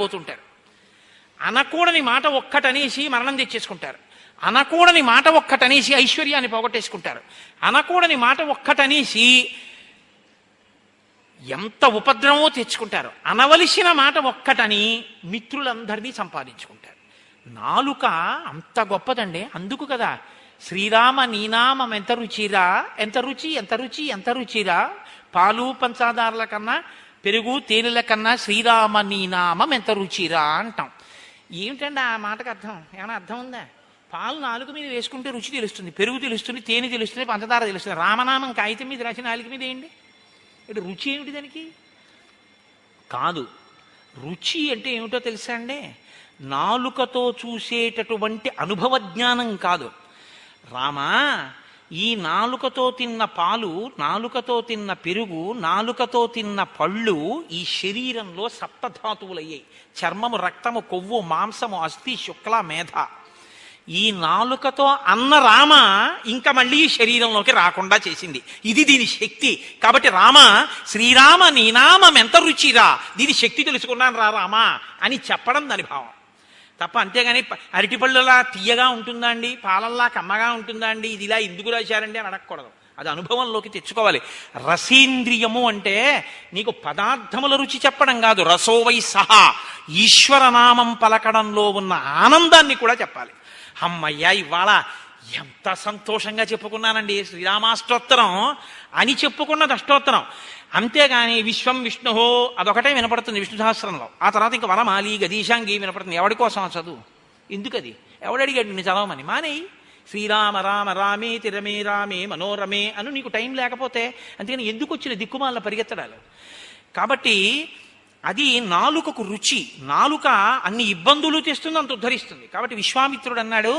పోతుంటారు. అనకూడని మాట ఒక్కటనేసి మరణం తెచ్చేసుకుంటారు. అనకూడని మాట ఒక్కటనేసి ఐశ్వర్యాన్ని పోగొట్టేసుకుంటారు. అనకూడని మాట ఒక్కటనేసి ఎంత ఉపద్రవమో తెచ్చుకుంటారు. అనవలసిన మాట ఒక్కటని మిత్రులందరినీ సంపాదించుకుంటారు. నాలుక అంత గొప్పదండి. అందుకు కదా శ్రీరామ నీనామం ఎంత రుచిరా, ఎంత రుచి ఎంత రుచి ఎంత రుచిరా, పాలు పంచాదారుల కన్నా పెరుగు తేనెల కన్నా శ్రీరామ నీనామం ఎంత రుచిరా అంటాం. ఏమిటండి ఆ మాటకు అర్థం? ఏమైనా అర్థం ఉందా? పాలు నాలుక మీద వేసుకుంటే రుచి తెలుస్తుంది, పెరుగు తెలుస్తుంది, తేనె తెలుస్తుంది, పంచదార తెలుస్తుంది. రామనామం కాగితం మీద రాసి నాలుక మీద వేయండి, ఇటు రుచి ఏమిటి దానికి? కాదు. రుచి అంటే ఏమిటో తెలుసా అండి? నాలుకతో చూసేటటువంటి అనుభవ జ్ఞానం కాదు. రామా, ఈ నాలుకతో తిన్న పాలు, నాలుకతో తిన్న పెరుగు, నాలుకతో తిన్న పళ్ళు ఈ శరీరంలో సప్తధాతువులయ్యాయి. చర్మము, రక్తము, కొవ్వు, మాంసము, అస్థి, శుక్ల, మేధ. ఈ నాలుకతో అన్న రామ ఇంకా మళ్ళీ శరీరంలోకి రాకుండా చేసింది. ఇది దీని శక్తి. కాబట్టి రామ, శ్రీరామ నీనామం ఎంత రుచిరా, దీని శక్తి తెలుసుకున్నాను రా రామా అని చెప్పడం దాని భావం తప్ప. అంతేగాని అరటిపళ్ళులా తీయగా ఉంటుందా అండి, పాలల్లా కమ్మగా ఉంటుందా అండి, ఇది ఇలా ఎందుకు రాశారండి అని అడగకూడదు. అది అనుభవంలోకి తెచ్చుకోవాలి. రసేంద్రియము అంటే నీకు పదార్థముల రుచి చెప్పడం కాదు, రసోవై సహా ఈశ్వరనామం పలకడంలో ఉన్న ఆనందాన్ని కూడా చెప్పాలి. అమ్మయ్యా, ఇవాళ ఎంత సంతోషంగా చెప్పుకున్నానండి శ్రీరామాష్టోత్తరం అని చెప్పుకున్నది అష్టోత్తరం. అంతేగాని విశ్వం విష్ణుహో అదొకటే వినపడుతుంది విష్ణు సహస్రంలో. ఆ తర్వాత ఇంకా వనమాలి గదీశాంగి వినపడుతుంది. ఎవడి కోసం ఆ చదువు? ఎందుకది? ఎవడడిగాడు నిన్ను చదవమని? మానేయి. శ్రీరామ రామ రామేతి రమే రామే మనోరమే అను. నీకు టైం లేకపోతే అంతేగాని ఎందుకు వచ్చిన దిక్కుమాల పరిగెత్తడాలు? కాబట్టి అది నాలుకకు రుచి. నాలుక అన్ని ఇబ్బందులు తెస్తుంది, అంత ఉద్ధరిస్తుంది. కాబట్టి విశ్వామిత్రుడు అన్నాడు,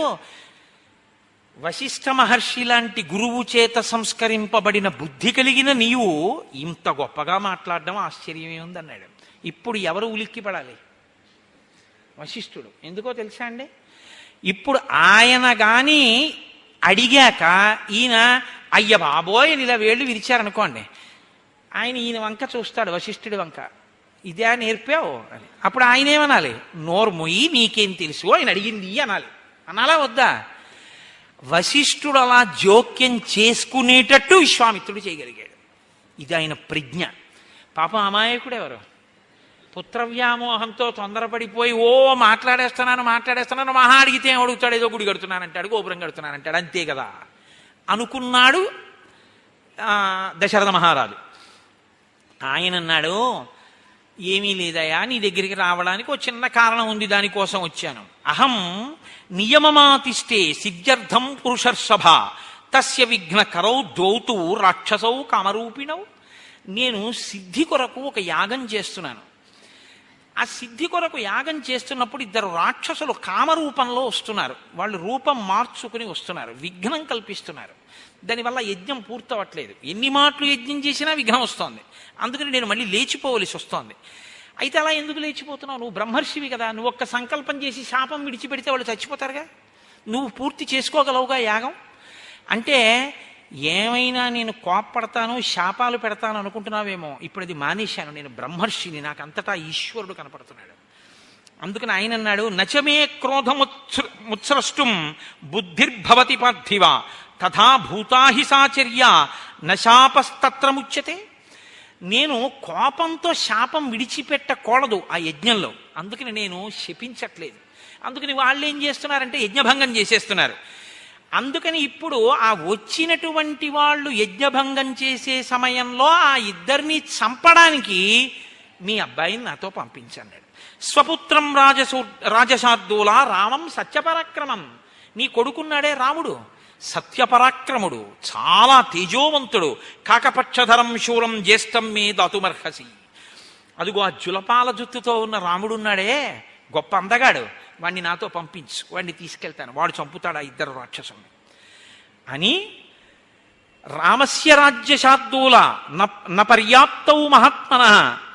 వశిష్ఠ మహర్షి లాంటి గురువు చేత సంస్కరింపబడిన బుద్ధి కలిగిన నీవు ఇంత గొప్పగా మాట్లాడడం ఆశ్చర్యమే ఉందన్నాడు. ఇప్పుడు ఎవరు ఉలిక్కి పడాలి? వశిష్ఠుడు. ఎందుకో తెలుసా అండి? ఇప్పుడు ఆయన గాని అడిగాక ఈయన అయ్య బాబోయ్ ఇలా వేళ్ళు విరిచారనుకోండి, ఆయన ఈయన వంక చూస్తాడు, వశిష్ఠుడి వంక. ఇదే నేర్పావు అని. అప్పుడు ఆయన ఏమనాలి? నోరు మొయ్యి, నీకేం తెలుసు, ఆయన అడిగింది అనాలి. అనాలా వద్దా? వశిష్ఠుడు అలా జోక్యం చేసుకునేటట్టు విశ్వామిత్రుడు చేయగలిగాడు. ఇది ఆయన ప్రజ్ఞ. పాపం అమాయకుడు ఎవరు? పుత్రవ్యామోహంతో తొందరపడిపోయి మాట్లాడేస్తున్నాను, మహా అడిగితే ఏం అడుగుతాడు? ఏదో గుడి కడుతున్నానంటాడు, గోపురం కడుతున్నానంటాడు, అంతే కదా అనుకున్నాడు దశరథ మహారాజు. ఆయన అన్నాడు, ఏమీ లేదయా, నీ దగ్గరికి రావడానికి ఒక చిన్న కారణం ఉంది, దానికోసం వచ్చాను. అహం నియమమాతిష్టే సిద్ధ్యర్థం పురుషర్షభ తస్య విఘ్న కరౌ ద్వౌతు రాక్షసౌ కామరూపిణౌ. నేను సిద్ధి కొరకు ఒక యాగం చేస్తున్నాను. ఆ సిద్ధి కొరకు యాగం చేస్తున్నప్పుడు ఇద్దరు రాక్షసులు కామరూపంలో వస్తున్నారు. వాళ్ళు రూపం మార్చుకుని వస్తున్నారు, విఘ్నం కల్పిస్తున్నారు. దానివల్ల యజ్ఞం పూర్తవట్లేదు. ఎన్ని మాటలు యజ్ఞం చేసినా విఘ్నం వస్తోంది. అందుకని నేను మళ్ళీ లేచిపోవలసి వస్తోంది. అయితే అలా ఎందుకు లేచిపోతున్నావు? నువ్వు బ్రహ్మర్షివి కదా, నువ్వు ఒక్క సంకల్పం చేసి శాపం విడిచిపెడితే వాళ్ళు చచ్చిపోతారుగా, నువ్వు పూర్తి చేసుకోగలవుగా యాగం అంటే. ఏమైనా నేను కోప్పడతాను, శాపాలు పెడతాను అనుకుంటున్నావేమో. ఇప్పుడు అది మానేశాను, నేను బ్రహ్మర్షిని, నాకు అంతటా ఈశ్వరుడు కనపడుతున్నాడు. అందుకని ఆయన అన్నాడు, నచమే క్రోధముత్స్రష్టం బుద్ధిర్భవతి పార్థివ తథా భూతాహి సాచర్య నశాపస్తత్ర ముచ్యతే. నేను కోపంతో శాపం విడిచిపెట్టకూడదు ఆ యజ్ఞంలో, అందుకని నేను శపించట్లేదు. అందుకని వాళ్ళు ఏం చేస్తున్నారంటే యజ్ఞభంగం చేసేస్తున్నారు. అందుకని ఇప్పుడు ఆ వచ్చినటువంటి వాళ్ళు యజ్ఞభంగం చేసే సమయంలో ఆ ఇద్దరిని చంపడానికి మీ అబ్బాయిని నాతో పంపించన్నాడు. స్వపుత్రం రాజశార్దూల రామం సత్యపరాక్రమం. నీ కొడుకున్నాడే రాముడు, సత్యపరాక్రముడు, చాలా తేజోవంతుడు. కాకపక్షధరం శూరం జ్యేష్టం మే దాతుమర్హసి. అదిగో ఆ జులపాల జుత్తుతో ఉన్న రాముడున్నాడే, గొప్ప అందగాడు, వాణ్ణి నాతో పంపించు, వాడిని తీసుకెళ్తాను, వాడు చంపుతాడు ఆ ఇద్దరు రాక్షసుల్ని అని. రామస్య రాజ్యశార్దూల న పర్యాప్తౌ మహాత్మన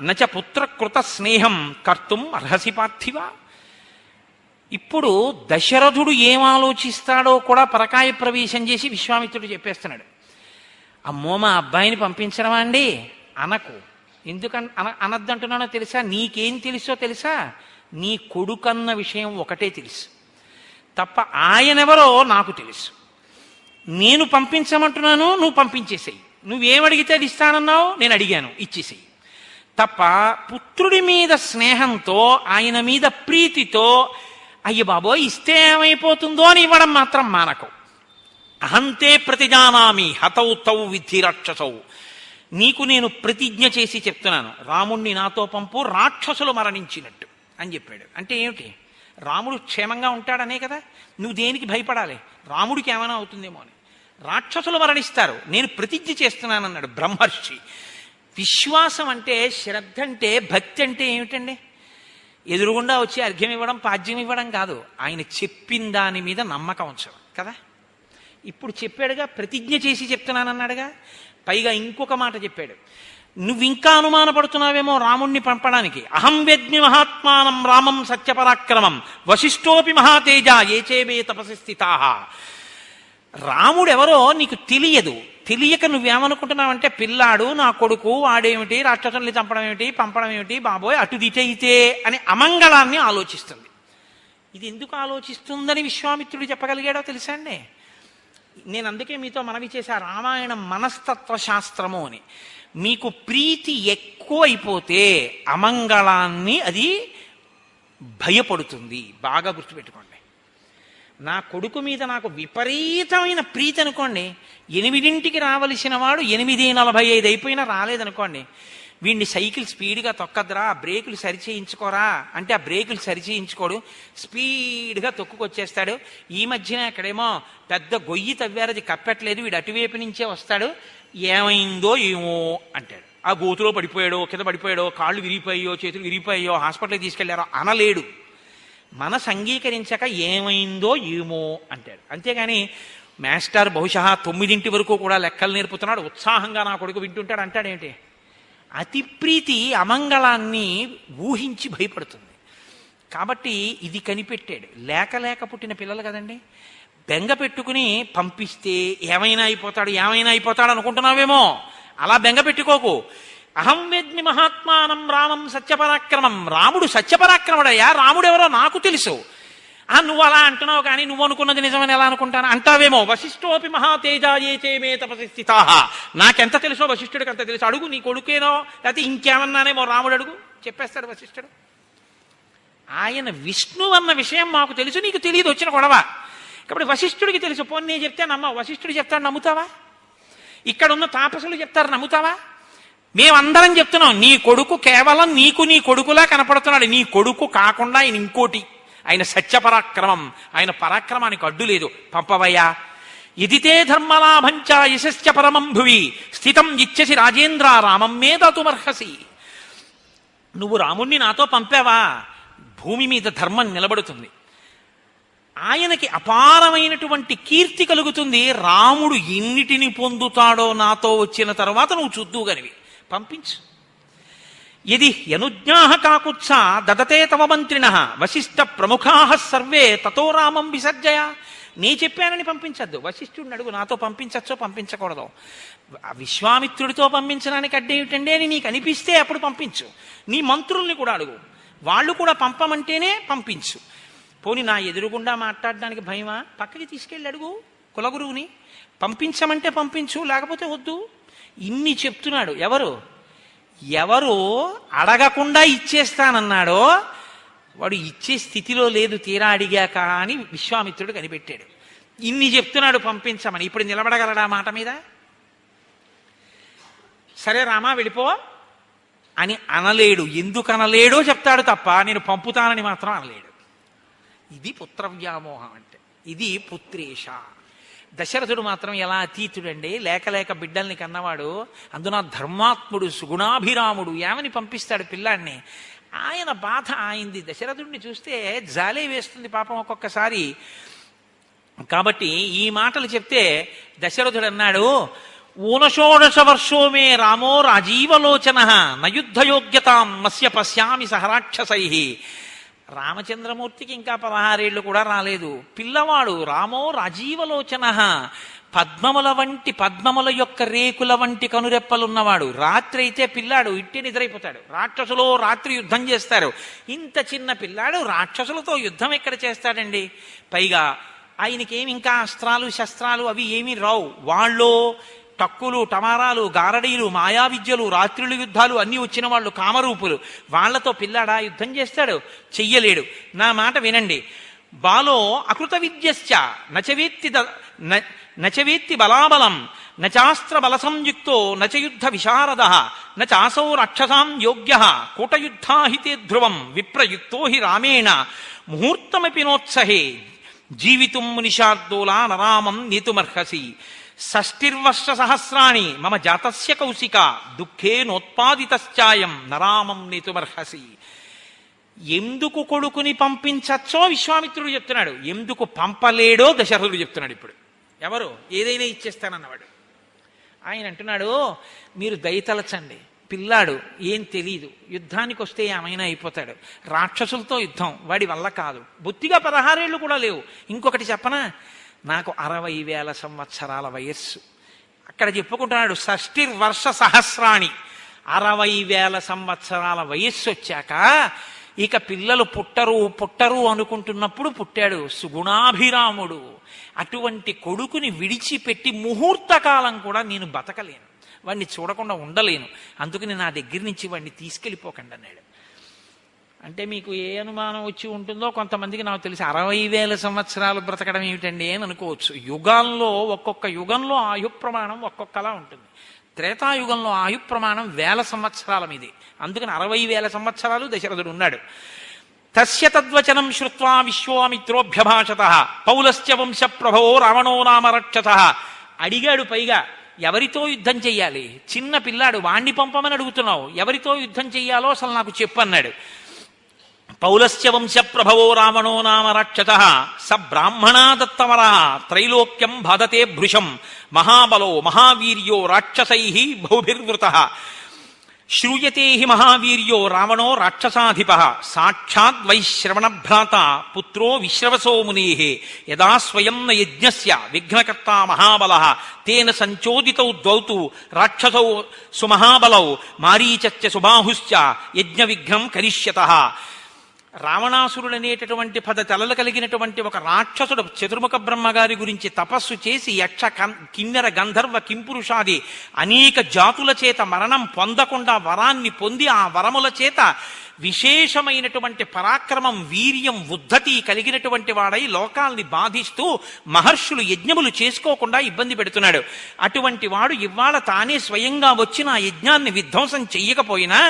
నచ పుత్రకృత స్నేహం కర్తుం అర్హసి పార్థివ. ఇప్పుడు దశరథుడు ఏం ఆలోచిస్తాడో కూడా పరకాయ ప్రవేశం చేసి విశ్వామిత్రుడు చెప్పేస్తున్నాడు. అమ్మో, మా అబ్బాయిని పంపించడమా అండి అనకు. అనద్దంటున్నానో తెలుసా? నీకేం తెలుసో తెలుసా? నీ కొడుకన్న విషయం ఒకటే తెలుసు తప్ప ఆయనెవరో నాకు తెలుసు. నేను పంపించమంటున్నాను, నువ్వు పంపించేసేయి. నువ్వేమడిగితే అది ఇస్తానన్నావు, నేను అడిగాను, ఇచ్చేసేయి. తప్ప పుత్రుడి మీద స్నేహంతో, ఆయన మీద ప్రీతితో అయ్య బాబోయ్ ఇస్తే ఏమైపోతుందో అని ఇవ్వడం మాత్రం మానకు. అహంతే ప్రతిజానామి హతౌ తౌ విద్ధి రాక్షసౌ. నీకు నేను ప్రతిజ్ఞ చేసి చెప్తున్నాను, రాముణ్ణి నాతో పంపు, రాక్షసులు మరణించినట్టు అని చెప్పాడు. అంటే ఏమిటి? రాముడు క్షేమంగా ఉంటాడనే కదా. నువ్వు దేనికి భయపడాలి? రాముడికి ఏమైనా అవుతుందేమో అని. రాక్షసులు మరణిస్తారు, నేను ప్రతిజ్ఞ చేస్తున్నానన్నాడు బ్రహ్మర్షి. విశ్వాసం అంటే, శ్రద్ధ అంటే, భక్తి అంటే ఏమిటండి? ఎదురుగుండా వచ్చి అర్ఘ్యం ఇవ్వడం, పాద్యం ఇవ్వడం కాదు, ఆయన చెప్పిన దాని మీద నమ్మకం ఉంచడం కదా. ఇప్పుడు చెప్పాడుగా, ప్రతిజ్ఞ చేసి చెప్తున్నానన్నాడుగా. పైగా ఇంకొక మాట చెప్పాడు, నువ్వు ఇంకా అనుమానపడుతున్నావేమో రాముణ్ణి పంపడానికి. అహం వేద్మి మహాత్మానం రామం సత్యపరాక్రమం వశిష్ఠోపి మహాతేజ ఏచేమే తపసి స్థితాః. రాముడెవరో నీకు తెలియదు. తెలియక నువ్వేమనుకుంటున్నావంటే, పిల్లాడు నా కొడుకు, వాడేమిటి, రాక్షసుల్ని చంపడం ఏమిటి, పంపడం ఏమిటి, బాబోయ్ అటు దిటైతే అని అమంగళాన్ని ఆలోచిస్తుంది. ఇది ఎందుకు ఆలోచిస్తుందని విశ్వామిత్రుడు చెప్పగలిగాడో తెలుసా అండి? నేను అందుకే మీతో మనవి చేశా, రామాయణం మనస్తత్వ శాస్త్రము అని. మీకు ప్రీతి ఎక్కువ అయిపోతే అమంగళాన్ని అది భయపడుతుంది. బాగా గుర్తుపెట్టుకోండి. నా కొడుకు మీద నాకు విపరీతమైన ప్రీతి అనుకోండి, 8ంటికి రావలసిన వాడు 8:45 అయిపోయినా రాలేదనుకోండి, వీడిని సైకిల్ స్పీడ్గా తొక్కద్రా, బ్రేకులు సరిచేయించుకోరా అంటే ఆ బ్రేకులు సరిచేయించుకోడు, స్పీడ్గా తొక్కుకొచ్చేస్తాడు. ఈ మధ్యన ఎక్కడేమో పెద్ద గొయ్యి తవ్వారు, అది కప్పట్లేదు, వీడు అటువైపు నుంచే వస్తాడు, ఏమైందో ఏమో అంటాడు. ఆ గోతులో పడిపోయాడో, కింద పడిపోయాడో, కాళ్ళు విరిగిపోయాయో, చేతులు విరిగిపోయాయో, హాస్పిటల్కి తీసుకెళ్లారో అనలేడు. మనసు అంగీకరించాక ఏమైందో ఏమో అంటాడు. అంతేగాని మాస్టర్ బహుశా 9 వరకు కూడా లెక్కలు నేర్పుతున్నాడు, ఉత్సాహంగా నా కొడుకు వింటుంటాడు అంటాడేంటి? అతి ప్రీతి అమంగళాన్ని ఊహించి భయపడుతుంది. కాబట్టి ఇది కనిపెట్టాడు. లేక పుట్టిన పిల్లలు కదండి, బెంగ పెట్టుకుని పంపిస్తే ఏమైనా అయిపోతాడు అనుకుంటున్నావేమో. అలా బెంగ పెట్టుకోకు. అహం వేద్మి మహాత్మానం రామం సత్యపరాక్రమం. రాముడు సత్యపరాక్రముడయ్యా, రాముడెవరో నాకు తెలుసు. నువ్వు అలా అంటున్నావు, కానీ నువ్వు అనుకున్నది నిజమని ఎలా అనుకుంటాను అంటావేమో. వశిష్ఠోపి మహాతేజాయేతే మే తపసి స్థితాః. నాకెంత తెలుసో వశిష్ఠుడికి అంత తెలుసు. అడుగు, నీ కొడుకేనో లేకపోతే ఇంకేమన్నానేమో రాముడు అడుగు, చెప్పేస్తాడు వశిష్ఠుడు. ఆయన విష్ణు అన్న విషయం మాకు తెలుసు, నీకు తెలియదు, వచ్చిన గొడవ. కాబట్టి వశిష్ఠుడికి తెలుసు. పోనీ నేను చెప్తే నమ్మవు, వశిష్ఠుడు చెప్తాడు నమ్ముతావా? ఇక్కడ ఉన్న తాపసులు చెప్తారు నమ్ముతావా? మేమందరం చెప్తున్నాం, నీ కొడుకు కేవలం నీకు నీ కొడుకులా కనపడుతున్నాడు. నీ కొడుకు కాకుండా ఆయన ఇంకోటి, ఆయన సత్యపరాక్రమం, ఆయన పరాక్రమానికి అడ్డు లేదు. పంపవయ్యా. ఇదితే ధర్మలాభంచ యశశ్చ పరమం భువి స్థితం ఇచ్చసి రాజేంద్ర రామం మే దాతుమర్హసి. నువ్వు రాముణ్ణి నాతో పంపావా, భూమి మీద ధర్మం నిలబడుతుంది, ఆయనకి అపారమైనటువంటి కీర్తి కలుగుతుంది. రాముడు ఎన్నిటిని పొందుతాడో నాతో వచ్చిన తర్వాత నువ్వు చూద్దువుగనివి, పంపించు. యది యనుజ్ఞాః కాకుత్సా దదతే తవ మంత్రిణః వశిష్ఠ ప్రముఖాః సర్వే తతో రామం విసర్జయ. నీ చెప్పానని పంపించద్దు, వశిష్ఠుడిని అడుగు, నాతో పంపించచ్చో పంపించకూడదో. విశ్వామిత్రుడితో పంపించడానికి అడ్డేమిటండి అని నీకు అనిపిస్తే అప్పుడు పంపించు. నీ మంత్రుల్ని కూడా అడుగు, వాళ్ళు కూడా పంపమంటేనే పంపించు. పోని నా ఎదురుగుండా మాట్లాడడానికి భయమా? పక్కకి తీసుకెళ్ళి అడుగు కులగురువుని, పంపించమంటే పంపించు, లేకపోతే వద్దు. ఇన్ని చెప్తున్నాడు. ఎవరు అడగకుండా ఇచ్చేస్తానన్నాడో వాడు ఇచ్చే స్థితిలో లేదు తీరా అడిగాక అని విశ్వామిత్రుడు కనిపెట్టాడు. ఇన్ని చెప్తున్నాడు పంపించమని, ఇప్పుడు నిలబడగలడా మాట మీద? సరే రామా వెళ్ళిపో అని అనలేడు. ఎందుకు అనలేడో చెప్తాడు తప్ప నేను పంపుతానని మాత్రం అనలేడు. ఇది పుత్రవ్యామోహం అంటే, ఇది పుత్రేష. దశరథుడు మాత్రం ఎలా అతీతుడండి, లేక బిడ్డల్ని కన్నవాడు, అందున ధర్మాత్ముడు సుగుణాభిరాముడు, ఏమని పంపిస్తాడు పిల్లాన్ని? ఆయన బాధ ఆయింది. దశరథుడిని చూస్తే జాలే వేస్తుంది పాపం ఒక్కొక్కసారి. కాబట్టి ఈ మాటలు చెప్తే దశరథుడు అన్నాడు, 19 వర్షో మే రామో రాజీవలోచన నయుద్ధయోగ్యతాం మస్య పశ్యామి సహరాక్షసై. రామచంద్రమూర్తికి ఇంకా 16 ఏళ్ళు కూడా రాలేదు. పిల్లవాడు రామో రాజీవలోచన, పద్మముల యొక్క రేకుల వంటి కనురెప్పలున్నవాడు. రాత్రి అయితే పిల్లాడు ఇట్టి నిద్రైపోతాడు. రాక్షసులో రాత్రి యుద్ధం చేస్తారు. ఇంత చిన్న పిల్లాడు రాక్షసులతో యుద్ధం ఎక్కడ చేస్తాడండి? పైగా ఆయనకేమి ఇంకా అస్త్రాలు శస్త్రాలు అవి ఏమీ రావు. వాళ్ళు టక్కులు టమారాలు గారడీలు మాయా విద్యలు రాత్రులు యుద్ధాలు అన్నీ వచ్చిన వాళ్ళు కామరూపులు. వాళ్లతో పిల్లాడా యుద్ధం చేస్తాడు? చెయ్యలేడు. నా మాట వినండి. బాలో అకృత విద్యశ్చ నచవేత్తి బలాబలం నచాస్త్ర బల సంయుక్తో నచయుద్ధ విశారద నచాసౌ రాక్షసాం యోగ్య కూటయుద్ధాహితే ధ్రువం విప్రయుక్తో హి రామేణ ముహూర్తమపి నోత్సహే జీవితుం మునిషార్దూలా నరామం నేతుమర్హసి షష్టిర్వర్ష సహస్రాణి మమ జాతస్య కౌశిక దుఃఖే నోత్పాదితశ్చాయం నరామం నేతుమర్హసి. ఎందుకు కొడుకుని పంపించచ్చో విశ్వామిత్రుడు చెప్తున్నాడు. ఎందుకు పంపలేడో దశరథుడు చెప్తున్నాడు. ఇప్పుడు ఎవరు ఏదైనా ఇచ్చేస్తానన్నవాడు. ఆయన అంటున్నాడు, మీరు దయతలచండి, పిల్లాడు ఏం తెలీదు, యుద్ధానికి వస్తే ఏమైనా అయిపోతాడు. రాక్షసులతో యుద్ధం వాడి వల్ల కాదు. బొత్తిగా 16 ఏళ్ళు కూడా లేవు. ఇంకొకటి చెప్పనా, నాకు 60,000 సంవత్సరాల వయస్సు. అక్కడ చెప్పుకుంటున్నాడు షష్టిర్వర్ష సహస్రాణి. 60,000 సంవత్సరాల వయస్సు వచ్చాక ఇక పిల్లలు పుట్టరు అనుకుంటున్నప్పుడు పుట్టాడు సుగుణాభిరాముడు. అటువంటి కొడుకుని విడిచిపెట్టి ముహూర్త కాలం కూడా నేను బతకలేను, వాడిని చూడకుండా ఉండలేను, అందుకని నా దగ్గర నుంచి వాడిని తీసుకెళ్ళిపోకండి అన్నాడు. అంటే మీకు ఏ అనుమానం వచ్చి ఉంటుందో, కొంతమందికి నాకు తెలిసి 60,000 సంవత్సరాలు బ్రతకడం ఏమిటండి అని అనుకోవచ్చు. యుగాల్లో ఒక్కొక్క యుగంలో ఆయు ప్రమాణం ఒక్కొక్కలా ఉంటుంది. త్రేతాయుగంలో ఆయు ప్రమాణం 1000 సంవత్సరాల మీది. అందుకని 60,000 సంవత్సరాలు దశరథుడు ఉన్నాడు. తస్య తద్వచనం శ్రుత్వా విశ్వామిత్రోభ్యభాషత పౌలస్య వంశ ప్రభవో రావణో నామ రక్షత. అడిగాడు. పైగా ఎవరితో యుద్ధం చెయ్యాలి? చిన్న పిల్లాడు, వాణ్ణి పంపమని అడుగుతున్నావు, ఎవరితో యుద్ధం చెయ్యాలో అసలు నాకు చెప్పు అన్నాడు. పౌలస్య వంశ ప్రభవో రావణో నామ రక్షత స బ్రాహ్మణా దత్తవర త్రైలోక్యం బాధతే భృశం మహాబలో మహావీర్యో రాక్షసై బహుభిర్వృత శ్రూయతే హి మహావీర్యో రావణో రాక్షసాధిప సాక్షాద్ వైశ్రవణ భ్రాత పుత్రో విశ్రవసో మునే యదా స్వయం న యజ్ఞస్య విఘ్నకర్త మహాబల తేన సంచోదితౌ ద్వౌతు రాక్షసౌ సుమహాబలౌ మారీచచ్చ సుబాహుశ్చ యజ్ఞ విఘ్నం కరిష్యత. రావణాసురుడు అనేటటువంటి 10 తలలు కలిగినటువంటి ఒక రాక్షసుడు చతుర్ముఖ బ్రహ్మగారి గురించి తపస్సు చేసి యక్ష కిన్నెర గంధర్వ కింపురుషాది అనేక జాతుల చేత మరణం పొందకుండా వరాన్ని పొంది ఆ వరముల చేత విశేషమైనటువంటి పరాక్రమం వీర్యం ఉద్ధతి కలిగినటువంటి వాడై లోకాల్ని బాధిస్తూ మహర్షులు యజ్ఞములు చేసుకోకుండా ఇబ్బంది పెడుతున్నాడు. అటువంటి వాడు ఇవాళ తానే స్వయంగా వచ్చి నా యజ్ఞాన్ని విధ్వంసం చెయ్యకపోయినా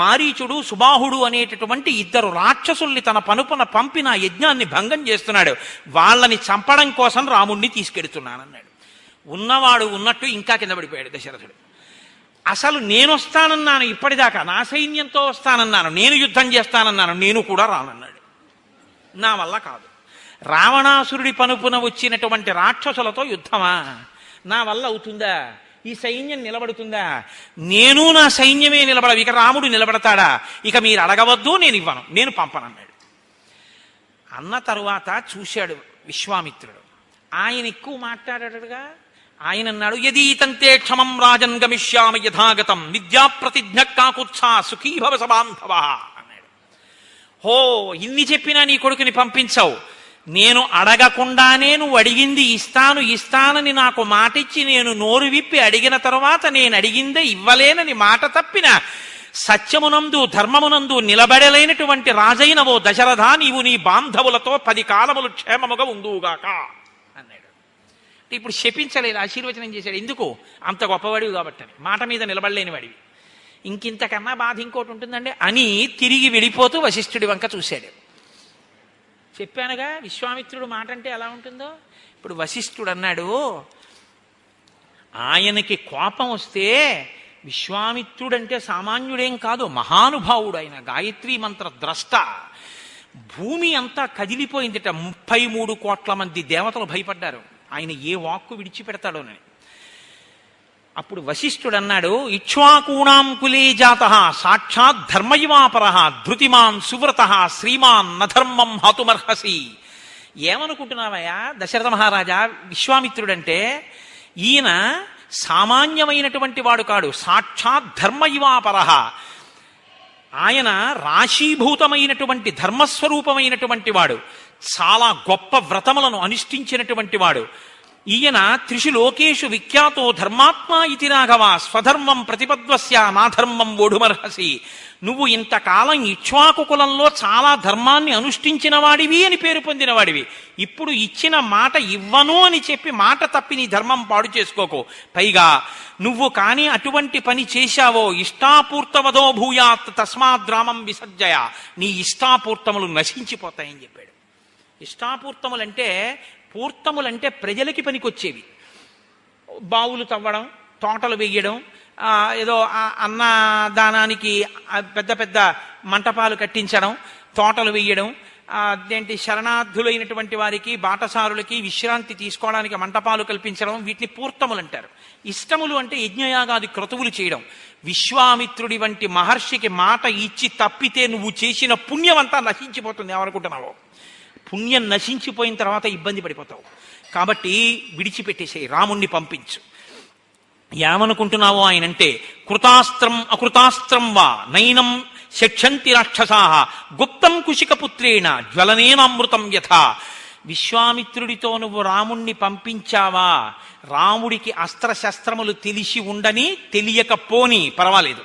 మారీచుడు సుబాహుడు అనేటటువంటి 2 రాక్షసుల్ని తన పనుపున పంపి నా యజ్ఞాన్ని భంగం చేస్తున్నాడు. వాళ్ళని చంపడం కోసం రాముణ్ణి తీసుకెడుతున్నానన్నాడు. ఉన్నవాడు ఉన్నట్టు ఇంకా కింద పడిపోయాడు దశరథుడు. అసలు నేను వస్తానన్నాను, ఇప్పటిదాకా నా సైన్యంతో వస్తానన్నాను, నేను యుద్ధం చేస్తానన్నాను, నేను కూడా రానన్నాడు. నా వల్ల కాదు. రావణాసురుడి పనుపున వచ్చినటువంటి రాక్షసులతో యుద్ధమా? నా వల్ల అవుతుందా? ఈ సైన్యం నిలబడుతుందా? నేను నా సైన్యమే నిలబడవు, ఇక రాముడు నిలబడతాడా? ఇక మీరు అడగవద్దు, నేను ఇవ్వను, నేను పంపనన్నాడు. అన్న తరువాత చూశాడు విశ్వామిత్రుడు. ఆయన ఎక్కువ మాట్లాడాడుగా. ఆయన అన్నాడు, యదీతంతే క్షమం రాజన్ గమిష్యామి యథాగతం విద్యా ప్రతిజ్ఞ కాకుత్సా సుఖీభవ సబాంధవ అన్నాడు. హో, ఇన్ని చెప్పినా నీ కొడుకుని పంపించావు. నేను అడగకుండానే నువ్వు అడిగింది ఇస్తానని నాకు మాటిచ్చి నేను నోరు విప్పి అడిగిన తరువాత నేను అడిగిందే ఇవ్వలేనని మాట తప్పిన సత్యమునందు ధర్మమునందు నిలబడలేనటువంటి రాజైన ఓ దశరథ, నీవు నీ బాంధవులతో 10 కాలములు క్షేమముగా ఉందువుగాక అన్నాడు. ఇప్పుడు శపించలేదు, ఆశీర్వచనం చేశాడు. ఎందుకు? అంత గొప్పవాడివి కాబట్టి, మాట మీద నిలబడలేని వాడివి. ఇంకింతకన్నా బాధ ఇంకోటి ఉంటుందండి అని తిరిగి వెళ్ళిపోతూ వశిష్ఠుడి వంక చూశాడు. చెప్పానుగా విశ్వామిత్రుడు మాట అంటే ఎలా ఉంటుందో. ఇప్పుడు వశిష్ఠుడు అన్నాడు, ఆయనకి కోపం వస్తే విశ్వామిత్రుడంటే సామాన్యుడేం కాదు, మహానుభావుడు. ఆయన గాయత్రీ మంత్ర ద్రష్ట. భూమి అంతా కదిలిపోయిందిట. 33 కోట్ల మంది దేవతలు భయపడ్డారు ఆయన ఏ వాక్కు విడిచిపెడతాడోనని. అప్పుడు వశిష్ఠుడు అన్నాడు, ఇక్ష్వాకూణాం కులే జాత సాక్షాత్ ధర్మయువాపర ధృతిమాన్ సువ్రత శ్రీమాన్ నధర్మం హతుమర్హసి. ఏమనుకుంటున్నావయ్యా దశరథ మహారాజా? విశ్వామిత్రుడంటే ఈయన సామాన్యమైనటువంటి వాడు కాడు, సాక్షాత్ ధర్మ ఇవాపరః. ఆయన రాశీభూతమైనటువంటి ధర్మస్వరూపమైనటువంటి వాడు, చాలా గొప్ప వ్రతములను అనుష్ఠించినటువంటి వాడు. ఈయన త్రిషు లోకేషు విఖ్యాతో ధర్మాత్మా ఇతి రాఘవ స్వధర్మం ప్రతిపద్వస్య నాధర్మం ఓఢుమర్హసి. నువ్వు ఇంతకాలం ఇక్ష్వాకు కులంలో చాలా ధర్మాన్ని అనుష్ఠించిన వాడివి అని పేరు పొందిన వాడివి. ఇప్పుడు ఇచ్చిన మాట ఇవ్వను అని చెప్పి మాట తప్పి నీ ధర్మం పాడు చేసుకోకు. పైగా నువ్వు కానీ అటువంటి పని చేశావో ఇష్టాపూర్తవదో భూయాత్ తస్మాద్రామం విసర్జయ, నీ ఇష్టాపూర్తములు నశించిపోతాయని చెప్పాడు. పూర్తములంటే ప్రజలకి పనికొచ్చేవి. బావులు తవ్వడం, తోటలు వేయడం, ఏదో అన్నదానానికి పెద్ద పెద్ద మంటపాలు కట్టించడం, తోటలు వేయడం, అదేంటి శరణార్థులైనటువంటి వారికి బాటసారులకి విశ్రాంతి తీసుకోవడానికి మంటపాలు కల్పించడం, వీటిని పూర్తములు అంటారు. ఇష్టములు అంటే యజ్ఞయాగాది క్రతువులు చేయడం. విశ్వామిత్రుడి వంటి మహర్షికి మాట ఇచ్చి తప్పితే నువ్వు చేసిన పుణ్యమంతా నశించిపోతుంది. ఏమనుకుంటున్నావో పుణ్యం నశించిపోయిన తర్వాత ఇబ్బంది పడిపోతావు. కాబట్టి విడిచిపెట్టేసేయి, రాముణ్ణి పంపించు. ఏమనుకుంటున్నావో ఆయనంటే కృతాస్త్రం అకృతాస్త్రం వా నైనం శక్షంతి రాక్షసాః గుప్తం కుశికపుత్రేణ జ్వలనేనామృతం యథా. విశ్వామిత్రుడితో నువ్వు రాముణ్ణి పంపించావా, రాముడికి అస్త్రశస్త్రములు తెలిసి ఉండని తెలియకపోని పర్వాలేదు,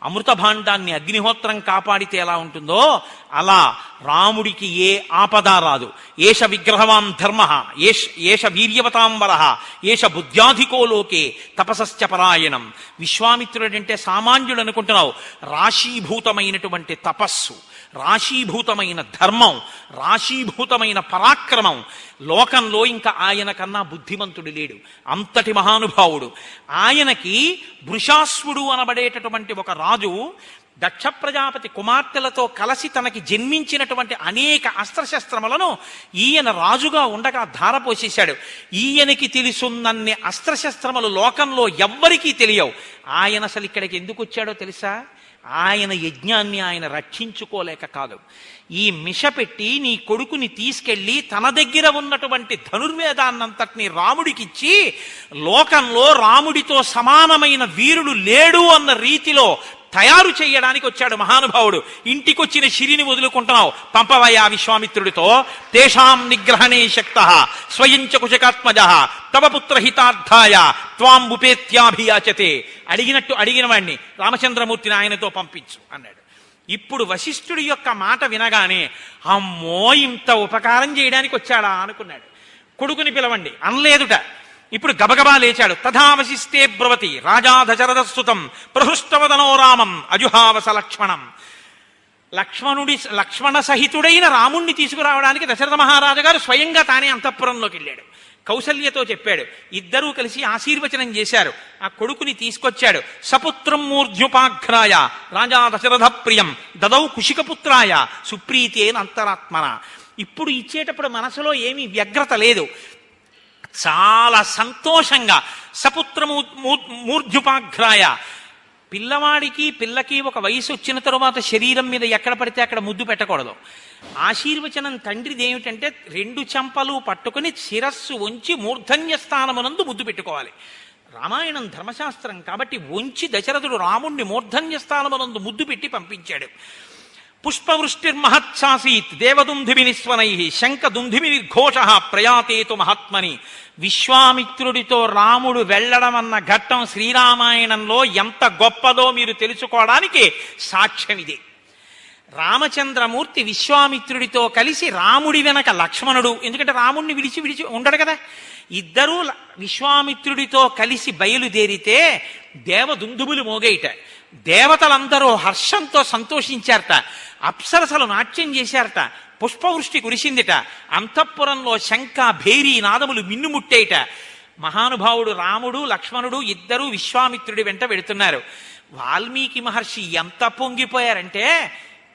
అమృత భాండాన్ని అగ్నిహోత్రం కాపాడితే ఎలా ఉంటుందో అలా రాముడికి ఏ ఆపద రాదు. ఏష విగ్రహవాన్ ధర్మ, ఏష వీర్యవతాం వరః, ఏష బుద్ధ్యాధికో లోకే తపసశ్చ పరాయణం. విశ్వామిత్రుడంటే సామాన్యుడు అనుకుంటున్నావు. రాశీభూతమైనటువంటి తపస్సు, రాశీభూతమైన ధర్మం, రాశీభూతమైన పరాక్రమం. లోకంలో ఇంకా ఆయన కన్నా బుద్ధిమంతుడు లేడు, అంతటి మహానుభావుడు. ఆయనకి వృషాశ్వుడు అనబడేటటువంటి ఒక రాజు దక్ష ప్రజాపతి కుమార్తెలతో కలిసి తనకి జన్మించినటువంటి అనేక అస్త్రశస్త్రములను ఈయన రాజుగా ఉండగా ధారపోసేశాడు. ఈయనకి తెలుసున్నన్ని అస్త్రశస్త్రములు లోకంలో ఎవ్వరికీ తెలియవు. ఆయన అసలు ఇక్కడికి ఎందుకు వచ్చాడో తెలుసా? ఆయన యజ్ఞాన్ని ఆయన రక్షించుకోలేక కాదు. ఈ మిష పెట్టి నీ కొడుకుని తీసుకెళ్లి తన దగ్గర ఉన్నటువంటి ధనుర్వేదాన్నంతటిని రాముడికిచ్చి లోకంలో రాముడితో సమానమైన వీరుడు లేడు అన్న రీతిలో తయారు చేయడానికి వచ్చాడు మహానుభావుడు. ఇంటికొచ్చిన శిరిని వదులుకుంటున్నావు, పంపవయ్యా విశ్వామిత్రుడితో. తేషాం నిగ్రహణే శక్తః స్వయం చ కుశకాత్మజః తవ పుత్రహితార్థాయ త్వాం ఉపేత్యాభియాచతే. అడిగినట్టు అడిగిన వాణ్ణి రామచంద్రమూర్తిని ఆయనతో పంపించు అన్నాడు. ఇప్పుడు వశిష్ఠుడి యొక్క మాట వినగానే అమ్మో ఇంత ఉపకారం చేయడానికి వచ్చాడా అనుకున్నాడు. కొడుకుని పిలవండి అనలేదుట. ఇప్పుడు గబగబా లేచాడు. తథావశిష్టే బ్రవతి రాజా దశరథస్తుతం ప్రహృష్టవదనో రామం అజుహావస లక్ష్మణం. లక్ష్మణ సహితుడైన రాముణ్ణి తీసుకురావడానికి దశరథ మహారాజు గారు స్వయంగా తానే అంతఃపురంలోకి వెళ్ళాడు. కౌసల్యతో చెప్పాడు. ఇద్దరూ కలిసి ఆశీర్వచనం చేశారు. ఆ కొడుకుని తీసుకొచ్చాడు. సపుత్రం మూర్ధ్యుపాఘ్రాయ రాజా దశరథ ప్రియం దదౌ కుశికపుత్రాయ సుప్రీతేన అంతరాత్మన. ఇప్పుడు ఇచ్చేటప్పుడు మనసులో ఏమీ వ్యగ్రత లేదు, చాలా సంతోషంగా. సపుత్రము మూర్ధ్యుపాఘ్రాయ, పిల్లవాడికి పిల్లకి ఒక వయసు వచ్చిన తరువాత శరీరం మీద ఎక్కడ పడితే అక్కడ ముద్దు పెట్టకూడదు. ఆశీర్వచనం తండ్రిది ఏమిటంటే 2 చెంపలు పట్టుకుని శిరస్సు వంచి మూర్ధన్య స్థానమునందు ముద్దు పెట్టుకోవాలి. రామాయణం ధర్మశాస్త్రం కాబట్టి వంచి దశరథుడు రాముణ్ణి మూర్ధన్య స్థానమునందు ముద్దు పెట్టి పంపించాడు. పుష్పవృష్టిర్మహత్సాసీత్ దేవదుంధుభినిస్వనై శంఖదుంధుభిర్ఘోష ప్రయాతేతు మహాత్మని. విశ్వామిత్రుడితో రాముడు వెళ్ళడం అన్న ఘట్టం శ్రీరామాయణంలో ఎంత గొప్పదో మీరు తెలుసుకోవడానికి సాక్ష్యం ఇదే. రామచంద్రమూర్తి విశ్వామిత్రుడితో కలిసి రాముడి వెనక లక్ష్మణుడు, ఎందుకంటే రాముడిని విడిచి ఉండడు కదా, ఇద్దరూ విశ్వామిత్రుడితో కలిసి బయలుదేరితే దేవదుందుబులు మోగేయట. దేవతలందరూ హర్షంతో సంతోషించారట. అప్సరసలు నాట్యం చేశారట. పుష్పవృష్టి కురిసిందిట. అంతఃపురంలో శంఖ భేరీ నాదములు మిన్నుముట్టేయట. మహానుభావుడు రాముడు లక్ష్మణుడు ఇద్దరూ విశ్వామిత్రుడి వెంట వెడుతున్నారు. వాల్మీకి మహర్షి ఎంత పొంగిపోయారంటే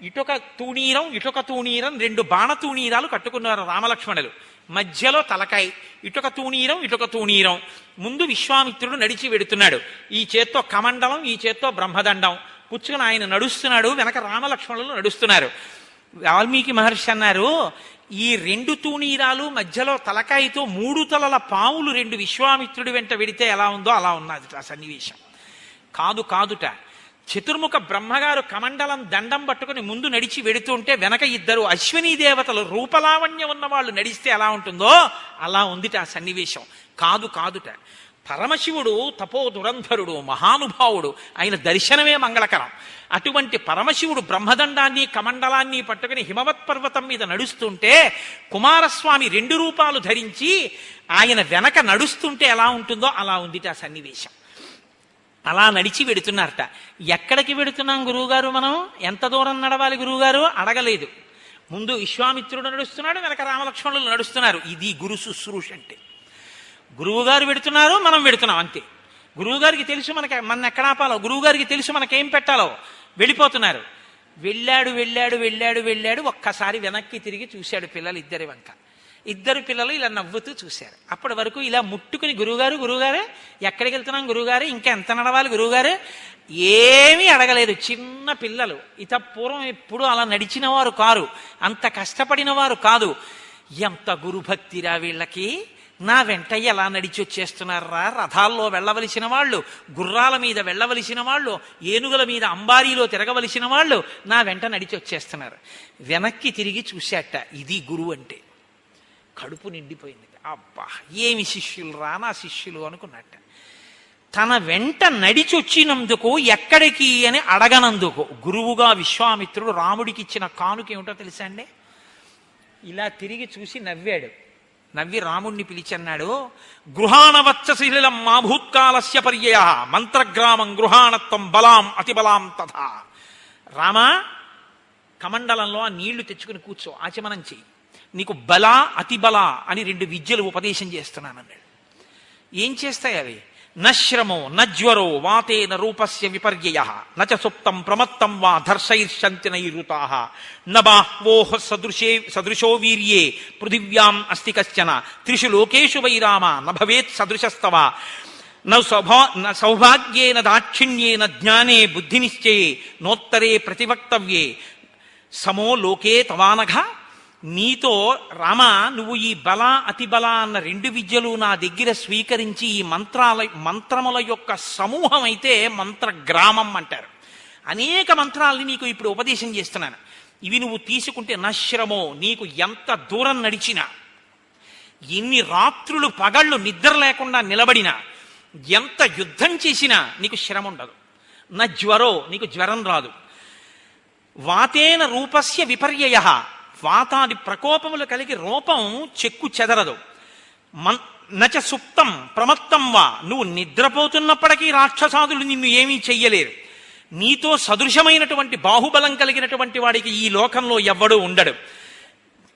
ఇటొక తూణీరం 2 బాణతూణీరాలు కట్టుకున్నారు రామలక్ష్మణులు. మధ్యలో తలకాయ, ఇటొక తూణీరం. ముందు విశ్వామిత్రుడు నడిచి వెడుతున్నాడు. ఈ చేత్తో కమండలం, ఈ చేత్తో బ్రహ్మదండం పుచ్చుకుని ఆయన నడుస్తున్నాడు. వెనక రామలక్ష్మణులు నడుస్తున్నారు. వాల్మీకి మహర్షి అన్నారు, ఈ రెండు తూణీరాలు మధ్యలో తలకాయతో 3 తలల పావులు 2 విశ్వామిత్రుడి వెంట వెడితే ఎలా ఉందో అలా ఉన్నది ఆ సన్నివేశం. కాదుట, చతుర్ముఖ బ్రహ్మగారు కమండలం దండం పట్టుకుని ముందు నడిచి వెడుతుంటే వెనక 2 అశ్వినీ దేవతలు రూపలావణ్యం ఉన్న వాళ్ళు నడిస్తే ఎలా ఉంటుందో అలా ఉందిట ఆ సన్నివేశం. కాదుట, పరమశివుడు తపో దురంధరుడు, మహానుభావుడు, ఆయన దర్శనమే మంగళకరం. అటువంటి పరమశివుడు బ్రహ్మదండాన్ని కమండలాన్ని పట్టుకుని హిమవత్ పర్వతం మీద నడుస్తుంటే కుమారస్వామి 2 రూపాలు ధరించి ఆయన వెనక నడుస్తుంటే ఎలా ఉంటుందో అలా ఉందిట ఆ సన్నివేశం. అలా నడిచి వెడుతున్నారట. ఎక్కడికి వెడుతున్నాం గురువుగారు, మనం ఎంత దూరం నడవాలి గురువుగారు అడగలేదు. ముందు విశ్వామిత్రుడు నడుస్తున్నాడు, వెనక రామలక్ష్మణులు నడుస్తున్నారు. ఇది గురు శుశ్రూష అంటే. గురువుగారు వెడుతున్నారు, మనం వెడుతున్నాం అంతే. గురువుగారికి తెలుసు మన ఎక్కడ ఆపాలో, గురువుగారికి తెలుసు మనకేం పెట్టాలో. వెళ్ళిపోతున్నారు. వెళ్ళాడు. ఒక్కసారి వెనక్కి తిరిగి చూశాడు పిల్లలు ఇద్దరి వంక. 2 పిల్లలు ఇలా నవ్వుతూ చూశారు. అప్పటి వరకు ఇలా ముట్టుకుని గురువుగారే ఎక్కడికి వెళ్తున్నాం గురువుగారే, ఇంకా ఎంత నడవాలి గురువుగారే, ఏమీ అడగలేదు. చిన్న పిల్లలు, పూర్వం ఎప్పుడు అలా నడిచిన వారు కారు, అంత కష్టపడిన వారు కాదు. ఎంత గురుభక్తిరా వీళ్ళకి, నా వెంట ఎలా నడిచి వచ్చేస్తున్నారా, రథాల్లో వెళ్ళవలసిన వాళ్ళు, గుర్రాల మీద వెళ్ళవలసిన వాళ్ళు, ఏనుగుల మీద అంబారీలో తిరగవలసిన వాళ్ళు నా వెంట నడిచి వచ్చేస్తున్నారు. వెనక్కి తిరిగి చూశాట. ఇది గురువు అంటే. కడుపు నిండిపోయింది. అబ్బా ఏమి శిష్యులు రా నా శిష్యులు అనుకున్నట్ట. తన వెంట నడిచొచ్చినందుకు ఎక్కడికి అని అడగనందుకు గురువుగా విశ్వామిత్రుడు రాముడికి ఇచ్చిన కానుక ఏమిటో తెలుసా అండి? ఇలా తిరిగి చూసి నవ్వాడు. నవ్వి రాముణ్ణి పిలిచన్నాడు, గృహాణవచ్చశీలం మా భూత్కాలస్య పర్యయ మంత్రగ్రామం గృహాణత్వం బలాం అతిబలాం తథా. రామా, కమండలంలో ఆ నీళ్లు తెచ్చుకుని కూర్చో, ఆచమనం చెయ్యి, నీకు బల అతిబల అని 2 విద్యలు ఉపదేశం చేస్తున్నానన్నాడు. ఏం చేస్తాయి అవి? నశ్రమో నజ్వరో వాతేన రూపస్య విపర్యయ నచ సుప్తం ప్రమత్తం వా ధర్షైర్షంతి నైరుతాః నబాహ్వోః సదృశో వీర్యే పృథివ్యాం అస్తి కశ్చన త్రిషు లోకేషు వై రామ నభవేత్ సదృశస్తవ సౌభాగ్యేన దాక్షిణ్యేన జ్ఞానే బుద్ధినిశ్చయే నోత్తరే ప్రతివక్తవ్యే సమో లోకే తవానఘ. నీతో రామ, నువ్వు ఈ బల అతిబల అన్న 2 విద్యలు నా దగ్గర స్వీకరించి ఈ మంత్రముల యొక్క సమూహం అయితే మంత్రగ్రామం అంటారు. అనేక మంత్రాలని నీకు ఇప్పుడు ఉపదేశం చేస్తున్నాను. ఇవి నువ్వు తీసుకుంటే నశ్రమో, నీకు ఎంత దూరం నడిచినా, ఎన్ని రాత్రులు పగళ్ళు నిద్ర లేకుండా నిలబడినా, ఎంత యుద్ధం చేసినా నీకు శ్రమ ఉండదు. నజ్వరో, నీకు జ్వరం రాదు. వాతేన రూపస్య విపర్యయ, వాతాది ప్రకోపములు కలిగి రూపం చెక్కు చెదరదు. నచ సుప్తం ప్రమత్తం వా, నువ్వు నిద్రపోతున్నప్పటికీ రాక్షసాదులు నిన్ను ఏమీ చెయ్యలేరు. నీతో సదృశమైనటువంటి బాహుబలం కలిగినటువంటి వాడికి ఈ లోకంలో ఎవ్వడూ ఉండడు.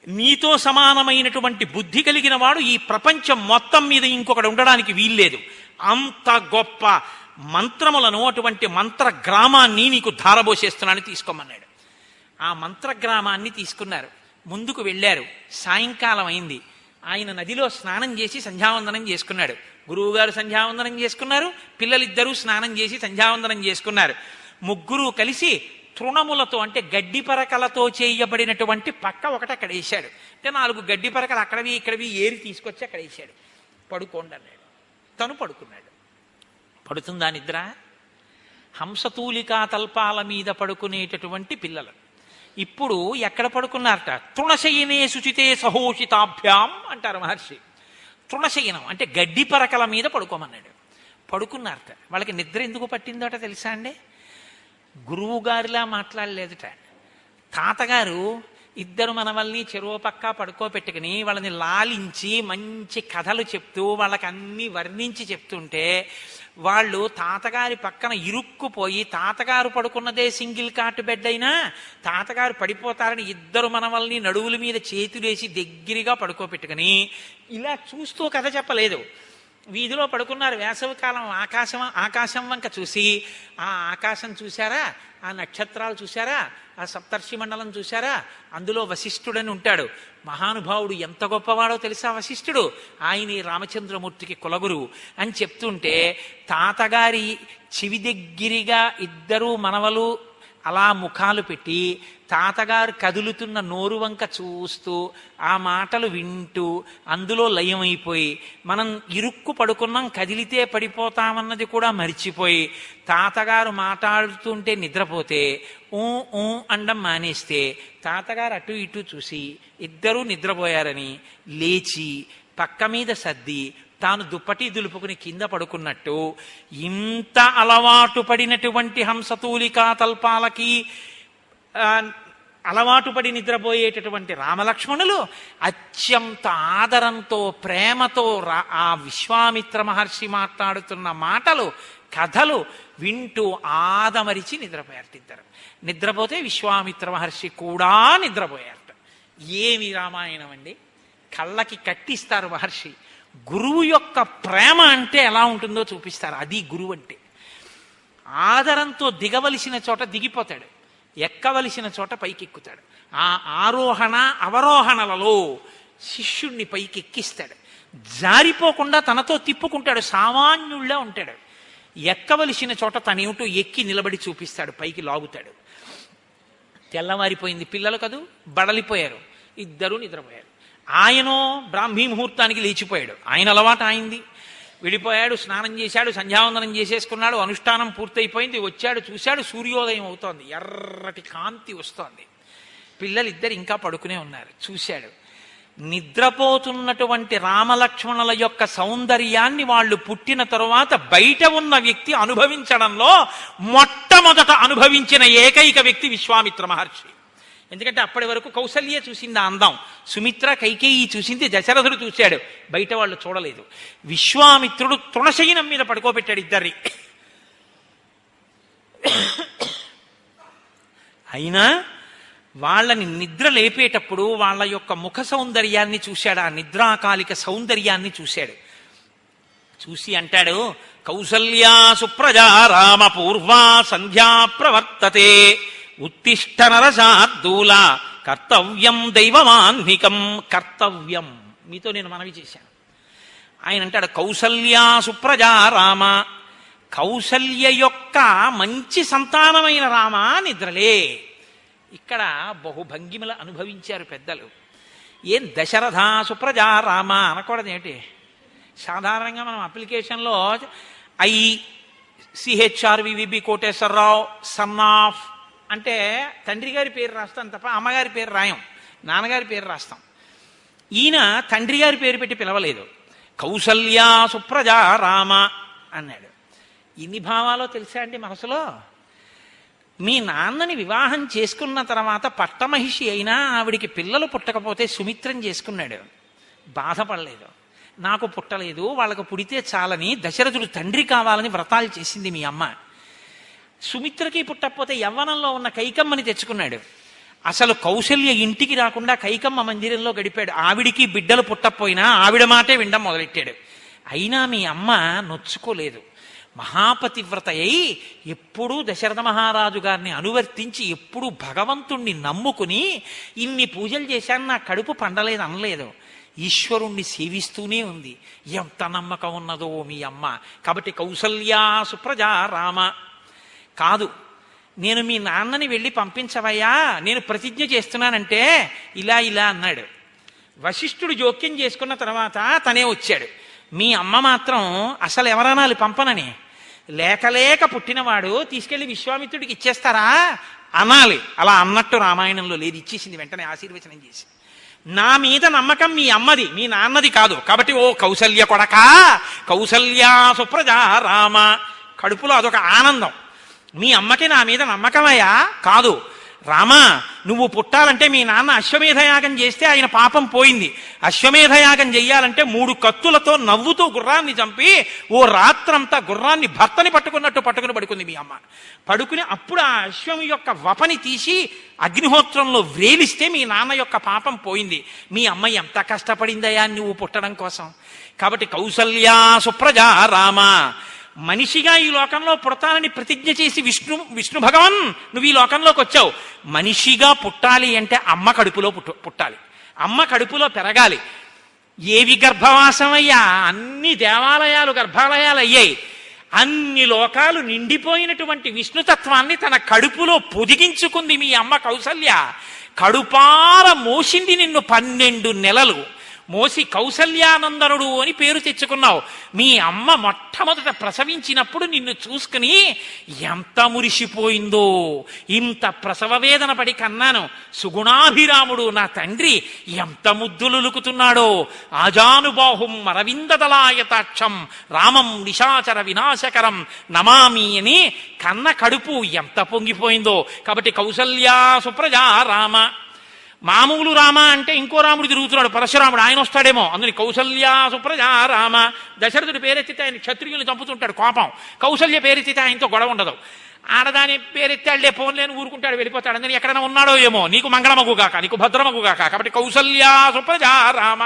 నీతో సమానమైనటువంటి బుద్ధి కలిగిన వాడు ఈ ప్రపంచం మొత్తం మీద ఇంకొకడు ఉండడానికి వీల్లేదు. అంత గొప్ప మంత్రములను, అటువంటి మంత్రగ్రామాన్ని నీకు ధారబోసేస్తున్నాను, తీసుకోమన్నాడు. ఆ మంత్రగ్రామాన్ని తీసుకున్నారు. ముందుకు వెళ్ళారు. సాయంకాలం అయింది. ఆయన నదిలో స్నానం చేసి సంధ్యావందనం చేసుకున్నాడు. గురువుగారు సంధ్యావందనం చేసుకున్నారు, పిల్లలిద్దరూ స్నానం చేసి సంధ్యావందనం చేసుకున్నారు. ముగ్గురు కలిసి తృణములతో, అంటే గడ్డి పరకలతో చేయబడినటువంటి పక్క ఒకటి అక్కడ వేశాడు. అంటే 4 గడ్డి పరకలు అక్కడవి ఇక్కడవి ఏరి తీసుకొచ్చి అక్కడ వేశాడు. పడుకోండి అన్నాడు. తను పడుకున్నాడు. పడుతుందా నిద్ర? హంసతూలికా తల్పాల మీద పడుకునేటటువంటి పిల్లలు ఇప్పుడు ఎక్కడ పడుకున్నారట? తృణశయనే శుచితే సహోషితాభ్యాం అంటారు మహర్షి. తృణశయనం అంటే గడ్డి పరకల మీద పడుకోమన్నాడు. పడుకున్నారట. వాళ్ళకి నిద్ర ఎందుకు పట్టిందోట తెలుసా అండి? గురువు గారిలా మాట్లాడలేదుట. తాతగారు 2 మనవల్ని చెరువు పక్క పడుకోబెట్టుకుని వాళ్ళని లాలించి మంచి కథలు చెప్తూ వాళ్ళకి అన్ని వర్ణించి చెప్తుంటే వాళ్ళు తాతగారి పక్కన ఇరుక్కుపోయి, తాతగారు పడుకున్నదే సింగిల్ కాట్ బెడ్ అయినా తాతగారు పడిపోతారని 2 మనవల్ని నడువుల మీద చేతులేసి దగ్గరగా పడుకోబెట్టుకుని ఇలా చూస్తూ కథ చెప్పలేదు. వీధిలో పడుకున్నారు. వేసవికాలం ఆకాశం వంక చూసి, ఆ ఆకాశం చూశారా, ఆ నక్షత్రాలు చూశారా, ఆ సప్తర్షి మండలం చూశారా, అందులో వశిష్ఠుడని ఉంటాడు. మహానుభావుడు, ఎంత గొప్పవాడో తెలుసా వశిష్ఠుడు, ఆయన రామచంద్రమూర్తికి కులగురువు అని చెప్తుంటే తాతగారి చెవి దగ్గరగా 2 మనవలు అలా ముఖాలు పెట్టి తాతగారు కదులుతున్న నోరు వంక చూస్తూ ఆ మాటలు వింటూ అందులో లయమైపోయి, మనం ఇరుక్కు పడుకున్నాం కదిలితే పడిపోతామన్నది కూడా మరిచిపోయి, తాతగారు మాట్లాడుతుంటే నిద్రపోతే ఊ ఊ అండం మానేస్తే తాతగారు అటు ఇటు చూసి ఇద్దరూ నిద్రపోయారని లేచి పక్క మీద సర్ది తాను దుప్పటి దులుపుకుని కింద పడుకున్నట్టు, ఇంత అలవాటు పడినటువంటి హంసతూలికా తల్పాలకి అలవాటు పడి నిద్రపోయేటటువంటి రామలక్ష్మణులు అత్యంత ఆదరంతో ప్రేమతో ఆ విశ్వామిత్ర మహర్షి మాట్లాడుతున్న మాటలు కథలు వింటూ ఆదమరిచి నిద్రపోయారట ఇద్దరు. నిద్రపోతే విశ్వామిత్ర మహర్షి కూడా నిద్రపోయారట. ఏమి రామాయణం అండి! కళ్ళకి కట్టిస్తారు మహర్షి. గురువు యొక్క ప్రేమ అంటే ఎలా ఉంటుందో చూపిస్తారు. అది గురువు అంటే. ఆదరంతో దిగవలసిన చోట దిగిపోతాడు, ఎక్కవలసిన చోట పైకెక్కుతాడు. ఆ ఆరోహణ అవరోహణలలో శిష్యుణ్ణి పైకెక్కిస్తాడు, జారిపోకుండా తనతో తిప్పుకుంటాడు, సామాన్యుళ్ళ ఉంటాడు. ఎక్కవలసిన చోట తనేమిటో ఎక్కి నిలబడి చూపిస్తాడు, పైకి లాగుతాడు. తెల్లవారిపోయింది, పిల్లలు కదూ బడలిపోయారు, ఇద్దరూ నిద్రపోయారు. ఆయనో బ్రాహ్మీ ముహూర్తానికి లేచిపోయాడు, ఆయన అలవాటు అయింది. విడిపోయాడు, స్నానం చేశాడు, సంధ్యావందనం చేసేసుకున్నాడు, అనుష్ఠానం పూర్తయిపోయింది. వచ్చాడు, చూశాడు, సూర్యోదయం అవుతోంది, ఎర్రటి కాంతి వస్తోంది. పిల్లలిద్దరు ఇంకా పడుకునే ఉన్నారు. చూశాడు, నిద్రపోతున్నటువంటి రామలక్ష్మణుల యొక్క సౌందర్యాన్ని వాళ్ళు పుట్టిన తరువాత బయట ఉన్న వ్యక్తి అనుభవించడంలో మొట్టమొదట అనుభవించిన ఏకైక వ్యక్తి విశ్వామిత్ర మహర్షి. ఎందుకంటే అప్పటి వరకు కౌసల్యే చూసింది ఆ అందం, సుమిత్ర కైకేయి చూసింది, దశరథుడు చూశాడు, బయట వాళ్ళు చూడలేదు. విశ్వామిత్రుడు తృణశయనం మీద పడుకోబెట్టాడు ఇద్దరిని. అయినా వాళ్ళని నిద్ర లేపేటప్పుడు వాళ్ళ యొక్క ముఖ సౌందర్యాన్ని చూశాడు, ఆ నిద్రాకాలిక సౌందర్యాన్ని చూశాడు. చూసి అంటాడు, కౌసల్యా సుప్రజా రామ పూర్వా సంధ్యా ప్రవర్తతే ఉత్తిష్ట నరశార్దూల కర్తవ్యం దైవమాన్నికం. కర్తవ్యం మీతో నేను మనవి చేశాను. ఆయన అంటాడు, కౌసల్యా సుప్రజా రామ, కౌసల్య యొక్క మంచి సంతానమైన రామ నిద్రలే. ఇక్కడ బహుభంగిమలు అనుభవించారు పెద్దలు. ఏం దశరథ సుప్రజా రామ అనకూడదేమిటి? సాధారణంగా మనం అప్లికేషన్లో CHRVVB కోటేశ్వరరావు సన్ ఆఫ్ అంటే తండ్రి గారి పేరు రాస్తాం తప్ప అమ్మగారి పేరు రాయం, నాన్నగారి పేరు రాస్తాం. ఈయన తండ్రి గారి పేరు పెట్టి పిలవలేదు, కౌసల్యా సుప్రజా రామ అన్నాడు. ఇన్ని భావాలో తెలుసా అండి మనసులో? మీ నాన్నని వివాహం చేసుకున్న తర్వాత పట్టమహిషి అయినా ఆవిడికి పిల్లలు పుట్టకపోతే సుమిత్రం చేసుకున్నాడు, బాధపడలేదు. నాకు పుట్టలేదు, వాళ్ళకు పుడితే చాలని దశరథుడు తండ్రి కావాలని వ్రతాలు చేసింది మీ అమ్మ. సుమిత్రకి పుట్టకపోతే యవ్వనంలో ఉన్న కైకమ్మని తెచ్చుకున్నాడు. అసలు కౌశల్య ఇంటికి రాకుండా కైకమ్మ మందిరంలో గడిపాడు. ఆవిడికి బిడ్డలు పుట్టకపోయినా ఆవిడ మాటే వినడం మొదలెట్టాడు. అయినా మీ అమ్మ నొచ్చుకోలేదు. మహాపతివ్రత అయి ఎప్పుడూ దశరథ మహారాజు గారిని అనువర్తించి ఎప్పుడూ భగవంతుణ్ణి నమ్ముకుని ఇన్ని పూజలు చేశాను, నా కడుపు పండలేదు అనలేదు. ఈశ్వరుణ్ణి సేవిస్తూనే ఉంది. ఎంత నమ్మకం ఉన్నదో మీ అమ్మ. కాబట్టి కౌసల్యా సుప్రజా రామ కాదు, నేను మీ నాన్నని వెళ్ళి పంపించవయ్యా, నేను ప్రతిజ్ఞ చేస్తున్నానంటే ఇలా ఇలా అన్నాడు. వశిష్ఠుడు జోక్యం చేసుకున్న తర్వాత తనే వచ్చాడు. మీ అమ్మ మాత్రం అసలు ఎవరనాలి పంపనని, లేక పుట్టినవాడు తీసుకెళ్లి విశ్వామిత్రుడికి ఇచ్చేస్తారా అనాలి. అలా అన్నట్టు రామాయణంలో లేదు, ఇచ్చేసింది వెంటనే ఆశీర్వచనం చేసి. నా మీద నమ్మకం మీ అమ్మది, మీ నాన్నది కాదు. కాబట్టి ఓ కౌసల్య కొడకా, కౌసల్యా సుప్రజా రామ. కడుపులో అదొక ఆనందం. మీ అమ్మకి నా మీద నమ్మకమయ్యా కాదు. రామా, నువ్వు పుట్టాలంటే మీ నాన్న అశ్వమేధయాగం చేస్తే ఆయన పాపం పోయింది. అశ్వమేధయాగం చెయ్యాలంటే 3 కత్తులతో నవ్వుతూ గుర్రాన్ని చంపి ఓ రాత్రంతా గుర్రాన్ని భర్తని పట్టుకున్నట్టు పట్టుకుని పడుకుంది మీ అమ్మ. పడుకుని అప్పుడు ఆ అశ్వం యొక్క వపని తీసి అగ్నిహోత్రంలో వ్రేలిస్తే మీ నాన్న యొక్క పాపం పోయింది. మీ అమ్మ ఎంత కష్టపడిందయ్యా నువ్వు పుట్టడం కోసం. కాబట్టి కౌసల్యా సుప్రజా రామ. మనిషిగా ఈ లోకంలో పుడతానని ప్రతిజ్ఞ చేసి విష్ణు భగవాన్ నువ్వు ఈ లోకంలోకి వచ్చావు. మనిషిగా పుట్టాలి అంటే అమ్మ కడుపులో పుట్టాలి, అమ్మ కడుపులో పెరగాలి. ఏవి గర్భవాసం అయ్యా? అన్ని దేవాలయాలు గర్భాలయాలు అయ్యాయి. అన్ని లోకాలు నిండిపోయినటువంటి విష్ణుతత్వాన్ని తన కడుపులో పొదిగించుకుంది మీ అమ్మ కౌసల్య. కడుపార మోసింది నిన్ను 12 నెలలు. మోసి కౌసల్యానందనుడు అని పేరు తెచ్చుకున్నావు. మీ అమ్మ మొట్టమొదట ప్రసవించినప్పుడు నిన్ను చూసుకుని ఎంత మురిసిపోయిందో. ఇంత ప్రసవ వేదన పడి కన్నాను, సుగుణాభిరాముడు నా తండ్రి ఎంత ముద్దులులుకుతున్నాడో. ఆజానుబాహుం అరవిందదలాయతాక్షం రామం నిశాచర వినాశకరం నమామి అని కన్న కడుపు ఎంత పొంగిపోయిందో. కాబట్టి కౌసల్యా సుప్రజా రామ. మామూలు రామ అంటే ఇంకో రాముడు తిరుగుతున్నాడు, పరశురాముడు, ఆయన వస్తాడేమో. అందుని కౌసల్యా సుప్రజా రామ. దశరథుడు పేరెత్తితే ఆయన క్షత్రియుల్ని చంపుతుంటాడు కోపం. కౌసల్య పేరెత్తితే ఆయనతో గొడవ ఉండదు. ఆడదాని పేరెత్తాడులే ఫోన్లేని ఊరుకుంటాడు, వెళ్ళిపోతాడు. అందుని ఎక్కడైనా ఉన్నాడో ఏమో, నీకు మంగళమగుగాక, నీకు భద్రమగుగాక. కాబట్టి కౌసల్యా సుప్రజా రామ.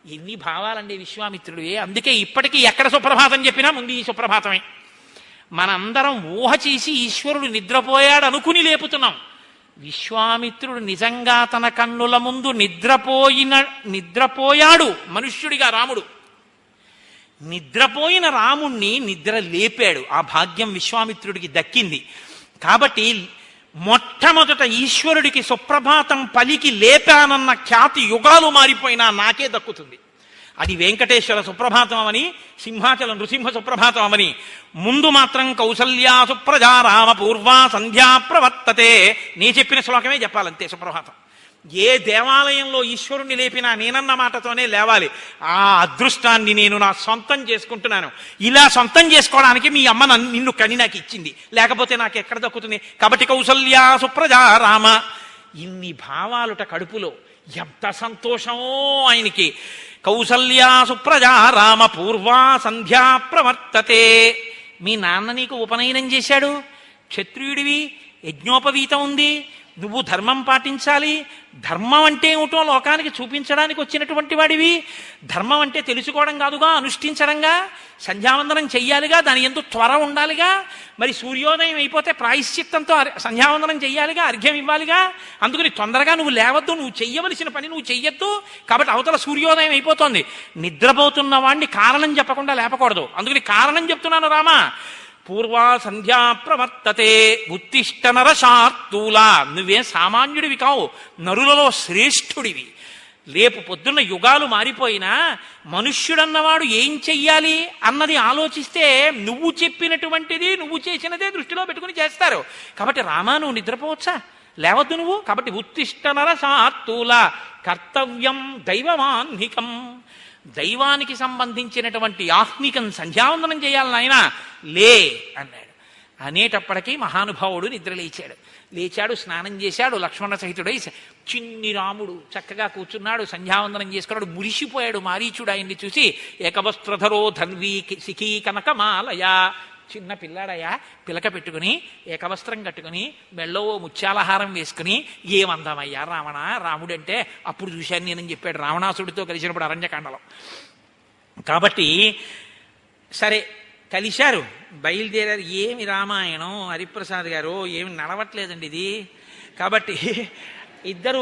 ఎన్ని భావాలండి విశ్వామిత్రుడు. అందుకే ఇప్పటికీ ఎక్కడ సుప్రభాతం చెప్పినా ముందు ఈ సుప్రభాతమే. మనందరం ఊహ చేసి ఈశ్వరుడు నిద్రపోయాడు అనుకుని లేపుతున్నాం. విశ్వామిత్రుడు నిజంగా తన కన్నుల ముందు నిద్రపోయాడు మనుష్యుడిగా రాముడు. నిద్రపోయిన రాముణ్ణి నిద్ర లేపాడు. ఆ భాగ్యం విశ్వామిత్రుడికి దక్కింది. కాబట్టి మొట్టమొదట ఈశ్వరుడికి సుప్రభాతం పలికి లేపానన్న ఖ్యాతి యుగాలు మారిపోయినా నాకే దక్కుతుంది. అది వెంకటేశ్వర సుప్రభాతం అవని, సింహాచల నృసింహ సుప్రభాతం అవని. ముందు మాత్రం కౌసల్యా సుప్రజా రామ పూర్వా సంధ్యా ప్రవర్తతే. నే చెప్పిన శ్లోకమే చెప్పాలంతే సుప్రభాతం. ఏ దేవాలయంలో ఈశ్వరుణ్ణి లేపినా నేనన్న మాటతోనే లేవాలి. ఆ అదృష్టాన్ని నేను నా సొంతం చేసుకుంటున్నాను. ఇలా సొంతం చేసుకోవడానికి మీ అమ్మ నిన్ను కని నాకు ఇచ్చింది, లేకపోతే నాకు ఎక్కడ దక్కుతుంది. కాబట్టి కౌసల్యా సుప్రజా రామ. ఇన్ని భావాలుట కడుపులో. ఎంత సంతోషమో ఆయనకి. కౌసల్యా సుప్రజా రామ పూర్వా సంధ్యా ప్రవర్తతే. మీ నాన్న నీకు ఉపనయనం చేశాడు, క్షత్రియుడివి, యజ్ఞోపవీతం ఉంది, నువ్వు ధర్మం పాటించాలి. ధర్మం అంటే ఏమిటో లోకానికి చూపించడానికి వచ్చినటువంటి వాడివి. ధర్మం అంటే తెలుసుకోవడం కాదుగా, అనుష్ఠించడంగా. సంధ్యావందనం చెయ్యాలిగా, దాని ఎందు త్వర ఉండాలిగా. మరి సూర్యోదయం అయిపోతే ప్రాయశ్చిత్తంతో సంధ్యావందనం చెయ్యాలిగా, అర్ఘ్యం ఇవ్వాలిగా. అందుకని తొందరగా నువ్వు లేవద్దు, నువ్వు చెయ్యవలసిన పని నువ్వు చెయ్యొద్దు. కాబట్టి అవతల సూర్యోదయం అయిపోతుంది. నిద్రపోతున్న వాడిని కారణం చెప్పకుండా లేపకూడదు. అందుకని కారణం చెప్తున్నాను రామా. పూర్వా సంధ్యా ప్రవర్తతే ఉత్తిష్ట నరశార్తూలా. నువ్వేం సామాన్యుడివి కావు, నరులలో శ్రేష్ఠుడివి. రేపు పొద్దున్న యుగాలు మారిపోయినా మనుష్యుడన్నవాడు ఏం చెయ్యాలి అన్నది ఆలోచిస్తే నువ్వు చెప్పినటువంటిది నువ్వు చేసినదే దృష్టిలో పెట్టుకుని చేస్తారు. కాబట్టి రామా నువ్వు నిద్రపోవచ్చా, లేవద్దు నువ్వు. కాబట్టి ఉత్తిష్ట నరశార్తూలా కర్తవ్యం దైవమాన్నికం. దైవానికి సంబంధించినటువంటి ఆహ్నికం సంధ్యావందనం చేయాలి నాయన, లే అన్నాడు. అనేటప్పటికీ మహానుభావుడు నిద్రలేచాడు. లేచాడు, స్నానం చేశాడు, లక్ష్మణ సహితుడై చిన్ని రాముడు చక్కగా కూర్చున్నాడు, సంధ్యావందనం చేసుకున్నాడు. మురిసిపోయాడు మారీచుడు ఆయన్ని చూసి. ఏకవస్త్రధరో ధన్వీ సిఖీ కనకమాలయ. చిన్న పిల్లాడయ్యా, పిలక పెట్టుకుని ఏకవస్త్రం కట్టుకుని మెళ్ళో ముత్యాలహారం వేసుకుని ఏమందామయ్యా రావణ, రాముడంటే అప్పుడు చూశాను నేనని చెప్పాడు రావణాసుడితో కలిసినప్పుడు అరణ్యకాండలో. కాబట్టి సరే కలిశారు, బయలుదేరారు. ఏమి రామాయణం హరిప్రసాద్ గారు, ఏమి నడవట్లేదండి ఇది. కాబట్టి ఇద్దరు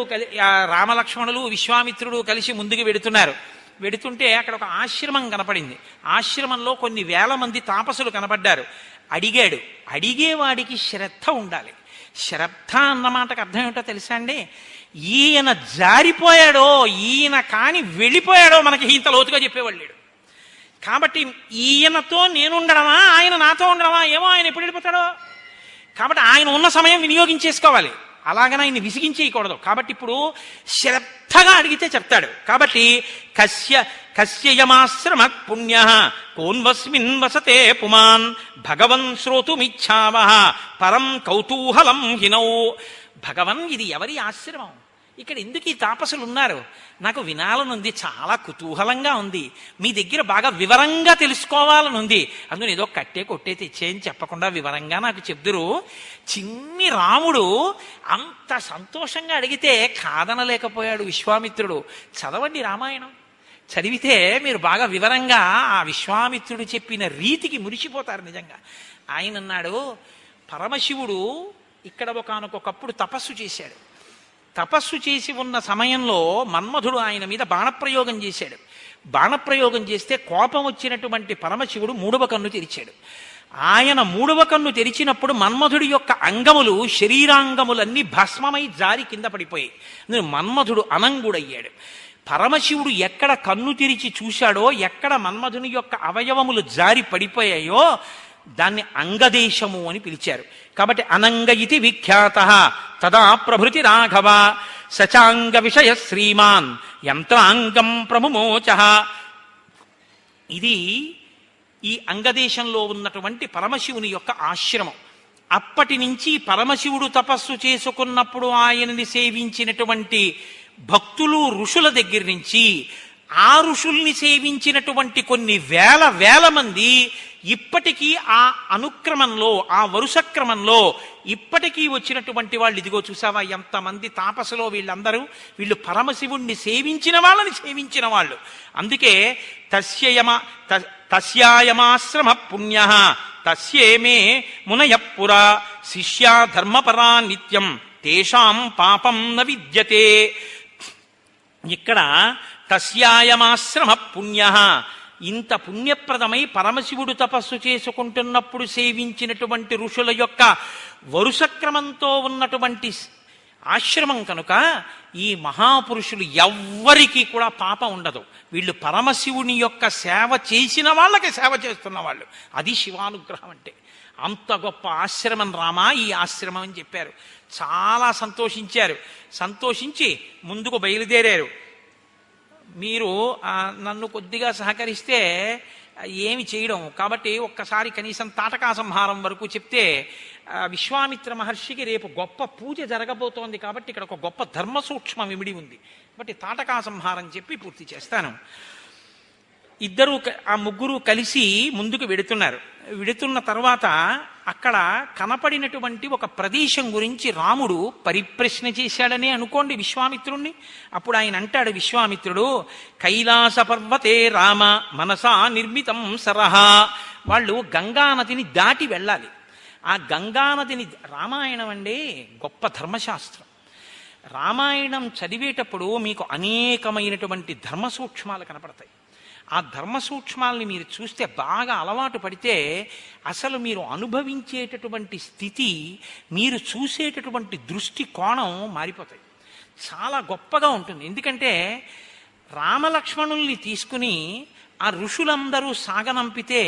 రామలక్ష్మణులు విశ్వామిత్రుడు కలిసి ముందుకు వెడుతున్నారు. వెడుతుంటే అక్కడ ఒక ఆశ్రమం కనపడింది. ఆశ్రమంలో కొన్ని వేల మంది తాపసులు కనపడ్డారు. అడిగాడు. అడిగేవాడికి శ్రద్ధ ఉండాలి. శ్రద్ధ అన్నమాటకు అర్థం ఏమిటో తెలుసా అండి? ఈయన జారిపోయాడో, ఈయన కాని వెళ్ళిపోయాడో మనకి ఇంత లోతుగా చెప్పేవాళ్ళు లేడు. కాబట్టి ఈయనతో నేనుండడమా, ఆయన నాతో ఉండడమా, ఏమో ఆయన ఎప్పుడు వెళ్ళిపోతాడో. కాబట్టి ఆయన ఉన్న సమయం వినియోగించేసుకోవాలి, అలాగని ఆయన్ని విసిగించేయకూడదు. కాబట్టి ఇప్పుడు శ్రద్ధగా అడిగితే చెప్తాడు. కాబట్టి కస్యయమాశ్రమ పుణ్య కోన్వస్మిన్ వసతే పుమాన్ భగవన్ శ్రోతుమిచ్చావః పరం కౌతూహలం హినౌ. భగవన్, ఇది ఎవరి ఆశ్రమం, ఇక్కడ ఎందుకు ఈ తాపసులు ఉన్నారు, నాకు వినాలనుంది, చాలా కుతూహలంగా ఉంది, మీ దగ్గర బాగా వివరంగా తెలుసుకోవాలనుంది. అందులో ఏదో కట్టే కొట్టే తెచ్చేయని చెప్పకుండా వివరంగా నాకు చెప్దురు. చిన్ని రాముడు అంత సంతోషంగా అడిగితే కాదనలేకపోయాడు విశ్వామిత్రుడు. చదవండి రామాయణం, చదివితే మీరు బాగా వివరంగా ఆ విశ్వామిత్రుడు చెప్పిన రీతికి మురిసిపోతారు నిజంగా. ఆయన అన్నాడు, పరమశివుడు ఇక్కడ ఒకానొకప్పుడు తపస్సు చేశాడు. తపస్సు చేసి ఉన్న సమయంలో మన్మధుడు ఆయన మీద బాణప్రయోగం చేశాడు. బాణప్రయోగం చేస్తే కోపం వచ్చినటువంటి పరమశివుడు మూడవ కన్ను తెరిచాడు. ఆయన మూడవ కన్ను తెరిచినప్పుడు మన్మధుడి యొక్క అంగములు, శరీరాంగములన్నీ భస్మమై జారి కింద పడిపోయాయి. మన్మధుడు అనంగుడయ్యాడు. పరమశివుడు ఎక్కడ కన్ను తెరిచి చూశాడో, ఎక్కడ మన్మధుని యొక్క అవయవములు జారి పడిపోయాయో దాన్ని అంగదేశము అని పిలిచారు. కాబట్టి అనంగ ఇతి విఖ్యాత తదా ప్రభృతి రాఘవ సచాంగ విషయ శ్రీమాన్ యంత్రాంగం ప్రముమోచ. ఇది ఈ అంగదేశంలో ఉన్నటువంటి పరమశివుని యొక్క ఆశ్రమం. అప్పటి నుంచి పరమశివుడు తపస్సు చేసుకున్నప్పుడు ఆయనని సేవించినటువంటి భక్తులు ఋషుల దగ్గర నుంచి ఆ ఋషుల్ని సేవించినటువంటి కొన్ని వేల మంది ఇప్పటికీ ఆ అనుక్రమంలో, ఆ వరుస క్రమంలో ఇప్పటికీ వచ్చినటువంటి వాళ్ళు, ఇదిగో చూసావా ఎంతమంది తాపసులో వీళ్ళందరూ, వీళ్ళు పరమశివుణ్ణి సేవించిన వాళ్ళని సేవించిన వాళ్ళు. అందుకే తస్యాయమాశ్రమ పుణ్య తస్యేమే మునయఃపురా శిష్యా ధర్మపరా నిత్యం తేషాం పాపం న విద్యతే. ఇక్కడ తస్యాయమాశ్రమ పుణ్య, ఇంత పుణ్యప్రదమై పరమశివుడు తపస్సు చేసుకుంటున్నప్పుడు సేవించినటువంటి ఋషుల యొక్క వరుస క్రమంతో ఉన్నటువంటి ఆశ్రమం కనుక ఈ మహాపురుషులు ఎవ్వరికీ కూడా పాపం ఉండదు. వీళ్ళు పరమశివుని యొక్క సేవ చేసిన వాళ్ళకి సేవ చేస్తున్న వాళ్ళు. అది శివానుగ్రహం అంటే. అంత గొప్ప ఆశ్రమం రామా ఈ ఆశ్రమం అని చెప్పారు. చాలా సంతోషించారు. సంతోషించి ముందుకు బయలుదేరారు. మీరు నన్ను కొద్దిగా సహకరిస్తే ఏమి చేయడం, కాబట్టి ఒక్కసారి కనీసం తాటకా సంహారం వరకు చెప్తే, విశ్వామిత్ర మహర్షికి రేపు గొప్ప పూజ జరగబోతోంది కాబట్టి ఇక్కడ ఒక గొప్ప ధర్మ సూక్ష్మం ఇమిడి ఉంది. కాబట్టి తాటకా సంహారం చెప్పి పూర్తి చేస్తాను. ఆ ముగ్గురు కలిసి ముందుకు వెడుతున్న తర్వాత అక్కడ కనపడినటువంటి ఒక ప్రదేశం గురించి రాముడు పరిప్రశ్న చేశాడని అనుకోండి విశ్వామిత్రుణ్ణి. అప్పుడు ఆయన అంటాడు విశ్వామిత్రుడు, కైలాస పర్వతే రామ మనసా నిర్మితం సరహా. వాళ్ళు గంగానదిని దాటి వెళ్ళాలి. ఆ గంగానదిని, రామాయణం అండి గొప్ప ధర్మశాస్త్రం. రామాయణం చదివేటప్పుడు మీకు అనేకమైనటువంటి ధర్మ సూక్ష్మాలు కనపడతాయి. ఆ ధర్మ సూక్ష్మాలని మీరు చూస్తే, బాగా అలవాటు పడితే అసలు మీరు అనుభవించేటటువంటి స్థితి, మీరు చూసేటటువంటి దృష్టి కోణం మారిపోతాయి. చాలా గొప్పగా ఉంటుంది. ఎందుకంటే రామలక్ష్మణుల్ని తీసుకుని ఆ ఋషులందరూ సాగనంపితే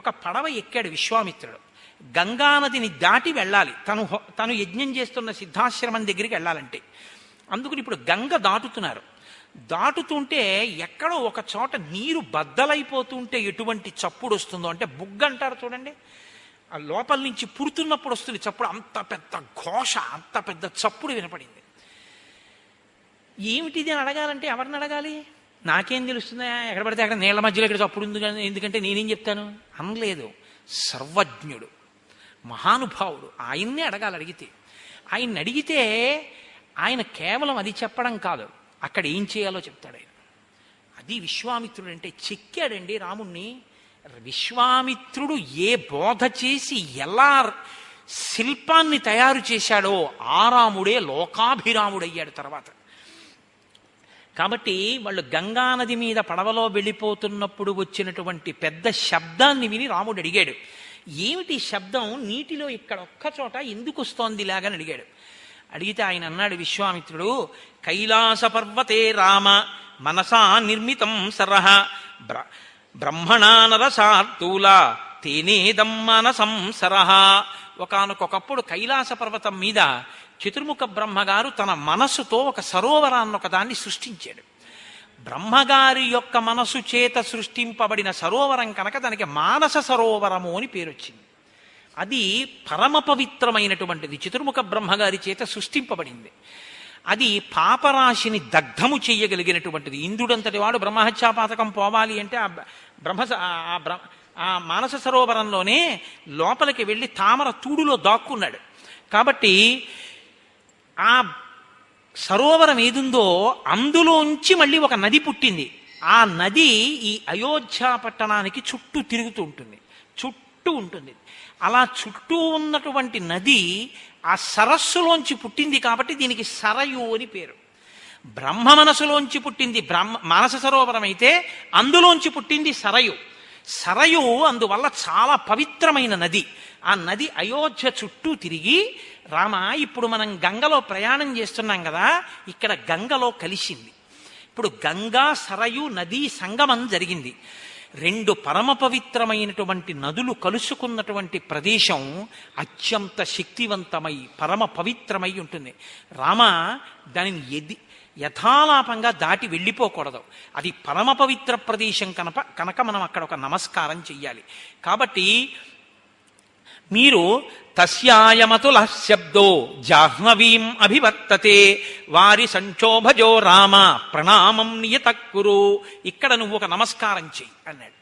ఒక పడవ ఎక్కాడు విశ్వామిత్రుడు. గంగానదిని దాటి వెళ్ళాలి. తను యజ్ఞం చేస్తున్న సిద్ధాశ్రమం దగ్గరికి వెళ్ళాలంటే. అందుకని ఇప్పుడు గంగ దాటుతుంటే ఎక్కడో ఒక చోట నీరు బద్దలైపోతుంటే ఎటువంటి చప్పుడు వస్తుందో, అంటే బుగ్గ అంటారు చూడండి, ఆ లోపల నుంచి పుడుతున్నప్పుడు వస్తుంది చప్పుడు. అంత పెద్ద ఘోష, అంత పెద్ద చప్పుడు వినపడింది. ఏమిటిది అని అడగాలంటే ఎవరిని అడగాలి? నాకేం తెలుస్తుందా, ఎక్కడ పడితే అక్కడ నీళ్ల మధ్యలో ఇక్కడ చప్పుడు ఉంది, ఎందుకంటే నేనేం చెప్తాను అనలేదు. సర్వజ్ఞుడు, మహానుభావుడు, ఆయన్నే అడగాలి. ఆయన్ని అడిగితే ఆయన కేవలం అది చెప్పడం కాదు, అక్కడ ఏం చేయాలో చెప్తాడు ఆయన. అది విశ్వామిత్రుడు అంటే. చెక్కాడండి రాముణ్ణి. విశ్వామిత్రుడు ఏ బోధ చేసి ఎలా శిల్పాన్ని తయారు చేశాడో ఆ రాముడే లోకాభిరాముడయ్యాడు తర్వాత. కాబట్టి వాళ్ళు గంగానది మీద పడవలో వెళ్ళిపోతున్నప్పుడు వచ్చినటువంటి పెద్ద శబ్దాన్ని విని రాముడు అడిగాడు, ఏమిటి శబ్దం, నీటిలో ఇక్కడ ఒక్క చోట ఎందుకు వస్తోంది ఇలాగని అడిగాడు. అడిగితే ఆయన అన్నాడు విశ్వామిత్రుడు, కైలాస పర్వతే రామ మనసా నిర్మితం సరహ బ్రహ్మణా నరసార్తూల తేనేదం మనసం సరహ. ఒకానొకప్పుడు కైలాస పర్వతం మీద చతుర్ముఖ బ్రహ్మగారు తన మనస్సుతో ఒక సరోవరాన్ని ఒకదాన్ని సృష్టించాడు. బ్రహ్మగారి యొక్క మనసు చేత సృష్టింపబడిన సరోవరం కనుక దానికి మానస సరోవరము అని పేరు వచ్చింది. అది పరమ పవిత్రమైనటువంటిది, చతుర్ముఖ బ్రహ్మగారి చేత సృష్టింపబడింది. అది పాపరాశిని దగ్ధము చెయ్యగలిగినటువంటిది. ఇంద్రుడంతటి వాడు బ్రహ్మహత్యాపాతకం పోవాలి అంటే ఆ మానస సరోవరంలోనే లోపలికి వెళ్ళి తామర తూడులో దాక్కున్నాడు. కాబట్టి ఆ సరోవరం ఏదుందో అందులోంచి మళ్ళీ ఒక నది పుట్టింది. ఆ నది ఈ అయోధ్య పట్టణానికి చుట్టూ తిరుగుతూ ఉంటుంది, చుట్టూ ఉంటుంది. అలా చుట్టూ ఉన్నటువంటి నది ఆ సరస్సులోంచి పుట్టింది కాబట్టి దీనికి సరయు అని పేరు. బ్రహ్మ మనసులోంచి పుట్టింది మానస సరోవరం అయితే అందులోంచి పుట్టింది సరయు. సరయు అందువల్ల చాలా పవిత్రమైన నది. ఆ నది అయోధ్య చుట్టూ తిరిగి, రామ ఇప్పుడు మనం గంగలో ప్రయాణం చేస్తున్నాం కదా, ఇక్కడ గంగలో కలిసింది. ఇప్పుడు గంగా సరయు నదీ సంగమం జరిగింది. రెండు పరమ పవిత్రమైనటువంటి నదులు కలుసుకున్నటువంటి ప్రదేశం అత్యంత శక్తివంతమై పరమ పవిత్రమై ఉంటుంది. రామ దానిని యథాలాపంగా దాటి వెళ్ళిపోకూడదు. అది పరమ పవిత్ర ప్రదేశం కనుక మనం అక్కడ ఒక నమస్కారం చెయ్యాలి. కాబట్టి మీరు తస్యాయమతుల శబ్దో జాహ్నవీం అభివర్తతే వారి సంక్షోభజో రామ ప్రణామం నియతక్కురు. ఇక్కడ నువ్వు ఒక నమస్కారం చెయ్యి అన్నాడు.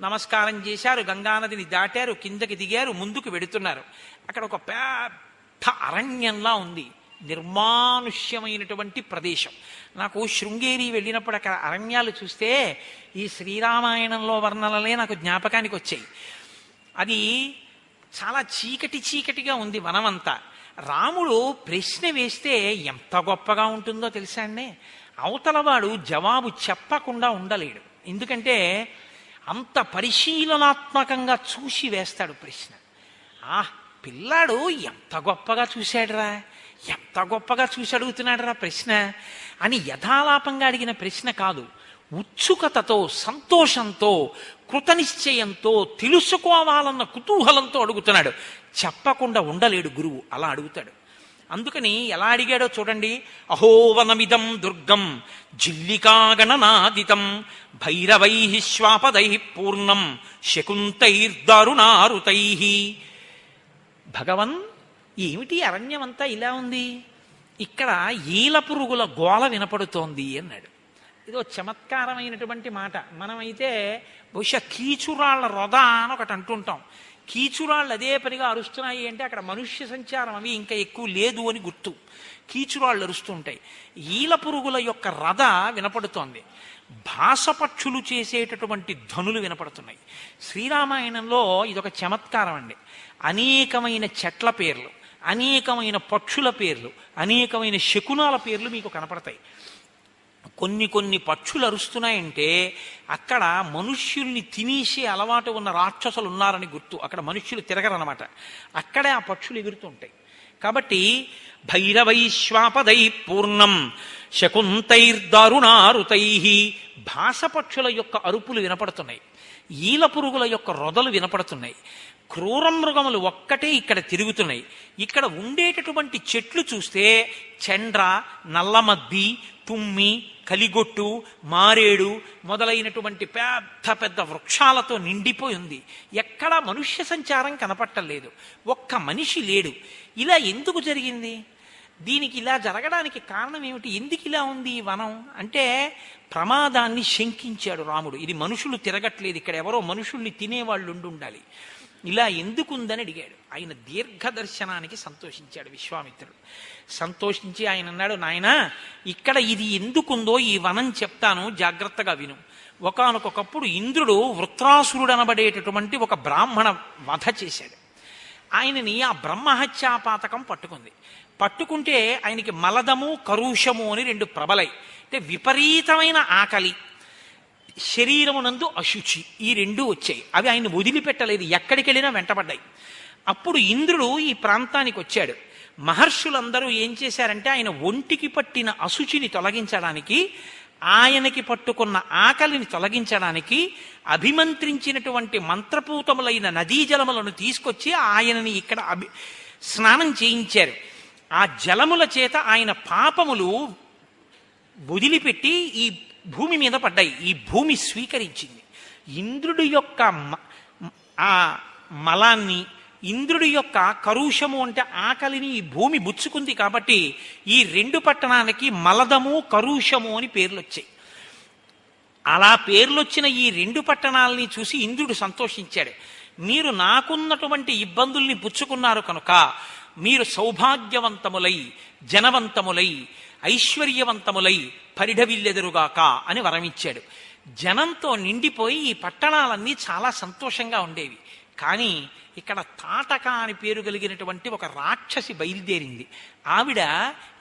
నమస్కారం చేశారు, గంగానదిని దాటారు, కిందకి దిగారు, ముందుకు వెడుతున్నారు. అక్కడ ఒక పెద్ద అరణ్యంలా ఉంది, నిర్మానుష్యమైనటువంటి ప్రదేశం. నాకు శృంగేరి వెళ్ళినప్పుడు అక్కడ అరణ్యాలు చూస్తే ఈ శ్రీరామాయణంలో వర్ణనలే నాకు జ్ఞాపకానికి వచ్చాయి. అది చాలా చీకటిగా ఉంది వనమంతా. రాముడు ప్రశ్న వేస్తే ఎంత గొప్పగా ఉంటుందో తెలుసా అండి. అవతలవాడు జవాబు చెప్పకుండా ఉండలేడు. ఎందుకంటే అంత పరిశీలనాత్మకంగా చూసి వేస్తాడు ప్రశ్న. పిల్లాడు ఎంత గొప్పగా చూశాడురా, ఎంత గొప్పగా చూసి అడుగుతున్నాడురా ప్రశ్న అని యథాలాపంగా అడిగిన ప్రశ్న కాదు. ఉత్సుకతతో, సంతోషంతో, కృతనిశ్చయంతో, తెలుసుకోవాలన్న కుతూహలంతో అడుగుతున్నాడు. చెప్పకుండా ఉండలేడు గురువు, అలా అడుగుతాడు. అందుకని ఎలా అడిగాడో చూడండి. అహోవనమిదం దుర్గం జిల్లికాగణనాదితం భైరవై శ్వాపదై పూర్ణం శకుంతైర్దారుణారుతై. భగవన్, ఏమిటి అరణ్యమంతా ఇలా ఉంది, ఇక్కడ ఈల పురుగుల గోల వినపడుతోంది అన్నాడు. ఇదో చమత్కారమైనటువంటి మాట. మనమైతే బహుశా కీచురాళ్ల రొద అని ఒకటి అంటుంటాం. కీచురాళ్ళు అదే పనిగా అరుస్తున్నాయి అంటే అక్కడ మనుష్య సంచారం అవి ఇంకా ఎక్కువ లేదు అని గుర్తు. కీచురాళ్ళు అరుస్తూ ఉంటాయి. ఈల పురుగుల యొక్క రథ వినపడుతోంది. భాసపక్షులు చేసేటటువంటి ధ్వనులు వినపడుతున్నాయి. శ్రీరామాయణంలో ఇదొక చమత్కారం అండి. అనేకమైన చెట్ల పేర్లు, అనేకమైన పక్షుల పేర్లు, అనేకమైన శకునాల పేర్లు మీకు కనపడతాయి. కొన్ని పక్షులు అరుస్తున్నాయంటే అక్కడ మనుష్యుల్ని తినేసే అలవాటు ఉన్న రాక్షసులు ఉన్నారని గుర్తు. అక్కడ మనుష్యులు తిరగరనమాట, అక్కడే ఆ పక్షులు ఎగురుతుంటాయి. కాబట్టి భైరవైశ్వాపదై పూర్ణం శకుంతైర్దారుణారుతై. భాసపక్షుల యొక్క అరుపులు వినపడుతున్నాయి, ఈల పురుగుల యొక్క రొదలు వినపడుతున్నాయి. క్రూర మృగములు ఒక్కటే ఇక్కడ తిరుగుతున్నాయి. ఇక్కడ ఉండేటటువంటి చెట్లు చూస్తే చండ్ర, నల్లమద్ది, తుమ్మి, కలిగొట్టు, మారేడు మొదలైనటువంటి పెద్ద పెద్ద వృక్షాలతో నిండిపోయి ఉంది. ఎక్కడా మనుష్య సంచారం కనపట్టలేదు, ఒక్క మనిషి లేడు. ఇలా ఎందుకు జరిగింది? దీనికి ఇలా జరగడానికి కారణం ఏమిటి? ఎందుకు ఇలా ఉంది ఈ వనం అంటే ప్రమాదాన్ని శంకించాడు రాముడు. ఇది మనుషులు తిరగట్లేదు, ఇక్కడ ఎవరో మనుషుల్ని తినేవాళ్ళు ఉండాలి, ఇలా ఎందుకుందని అడిగాడు. ఆయన దీర్ఘదర్శనానికి సంతోషించాడు విశ్వామిత్రుడు. సంతోషించి ఆయన అన్నాడు, నాయనా ఇక్కడ ఇది ఎందుకుందో ఈ వనం చెప్తాను, జాగ్రత్తగా విను. ఒకానొకప్పుడు ఇంద్రుడు వృత్రాసురుడు అనబడేటటువంటి ఒక బ్రాహ్మణ వధ చేశాడు. ఆయనని ఆ బ్రహ్మహత్యాపాతకం పట్టుకుంటే ఆయనకి మలదము, కరుషము అని రెండు ప్రబలై, అంటే విపరీతమైన ఆకలి, శరీరమునందు అశుచి, ఈ రెండూ వచ్చాయి. అవి ఆయన వదిలిపెట్టలేదు, ఎక్కడికి వెళ్ళినా వెంటబడ్డాయి. అప్పుడు ఇంద్రుడు ఈ ప్రాంతానికి వచ్చాడు. మహర్షులందరూ ఏం చేశారంటే ఆయన ఒంటికి పట్టిన అశుచిని తొలగించడానికి, ఆయనకి పట్టుకున్న ఆకలిని తొలగించడానికి అభిమంత్రించినటువంటి మంత్రపూతములైన నదీ జలములను తీసుకొచ్చి ఆయనని ఇక్కడ స్నానం చేయించారు. ఆ జలముల చేత ఆయన పాపములు వదిలిపెట్టి ఈ భూమి మీద పడ్డాయి. ఈ భూమి స్వీకరించింది. ఇంద్రుడి యొక్క ఆ మలాన్ని, ఇంద్రుడి యొక్క కరుషము అంటే ఆకలిని ఈ భూమి బుచ్చుకుంది. కాబట్టి ఈ రెండు పట్టణాలకి మలదము, కరుషము అని పేర్లు వచ్చాయి. అలా పేర్లొచ్చిన ఈ రెండు పట్టణాలని చూసి ఇంద్రుడు సంతోషించాడు. మీరు నాకున్నటువంటి ఇబ్బందుల్ని పుచ్చుకున్నారు కనుక మీరు సౌభాగ్యవంతములై, జనవంతములై, ఐశ్వర్యవంతములై పరిఢవిల్లెదురుగాక అని వరమిచ్చాడు. జనంతో నిండిపోయి ఈ పట్టణాలన్నీ చాలా సంతోషంగా ఉండేవి. కానీ ఇక్కడ తాటక అని పేరు కలిగినటువంటి ఒక రాక్షసి బయలుదేరింది. ఆవిడ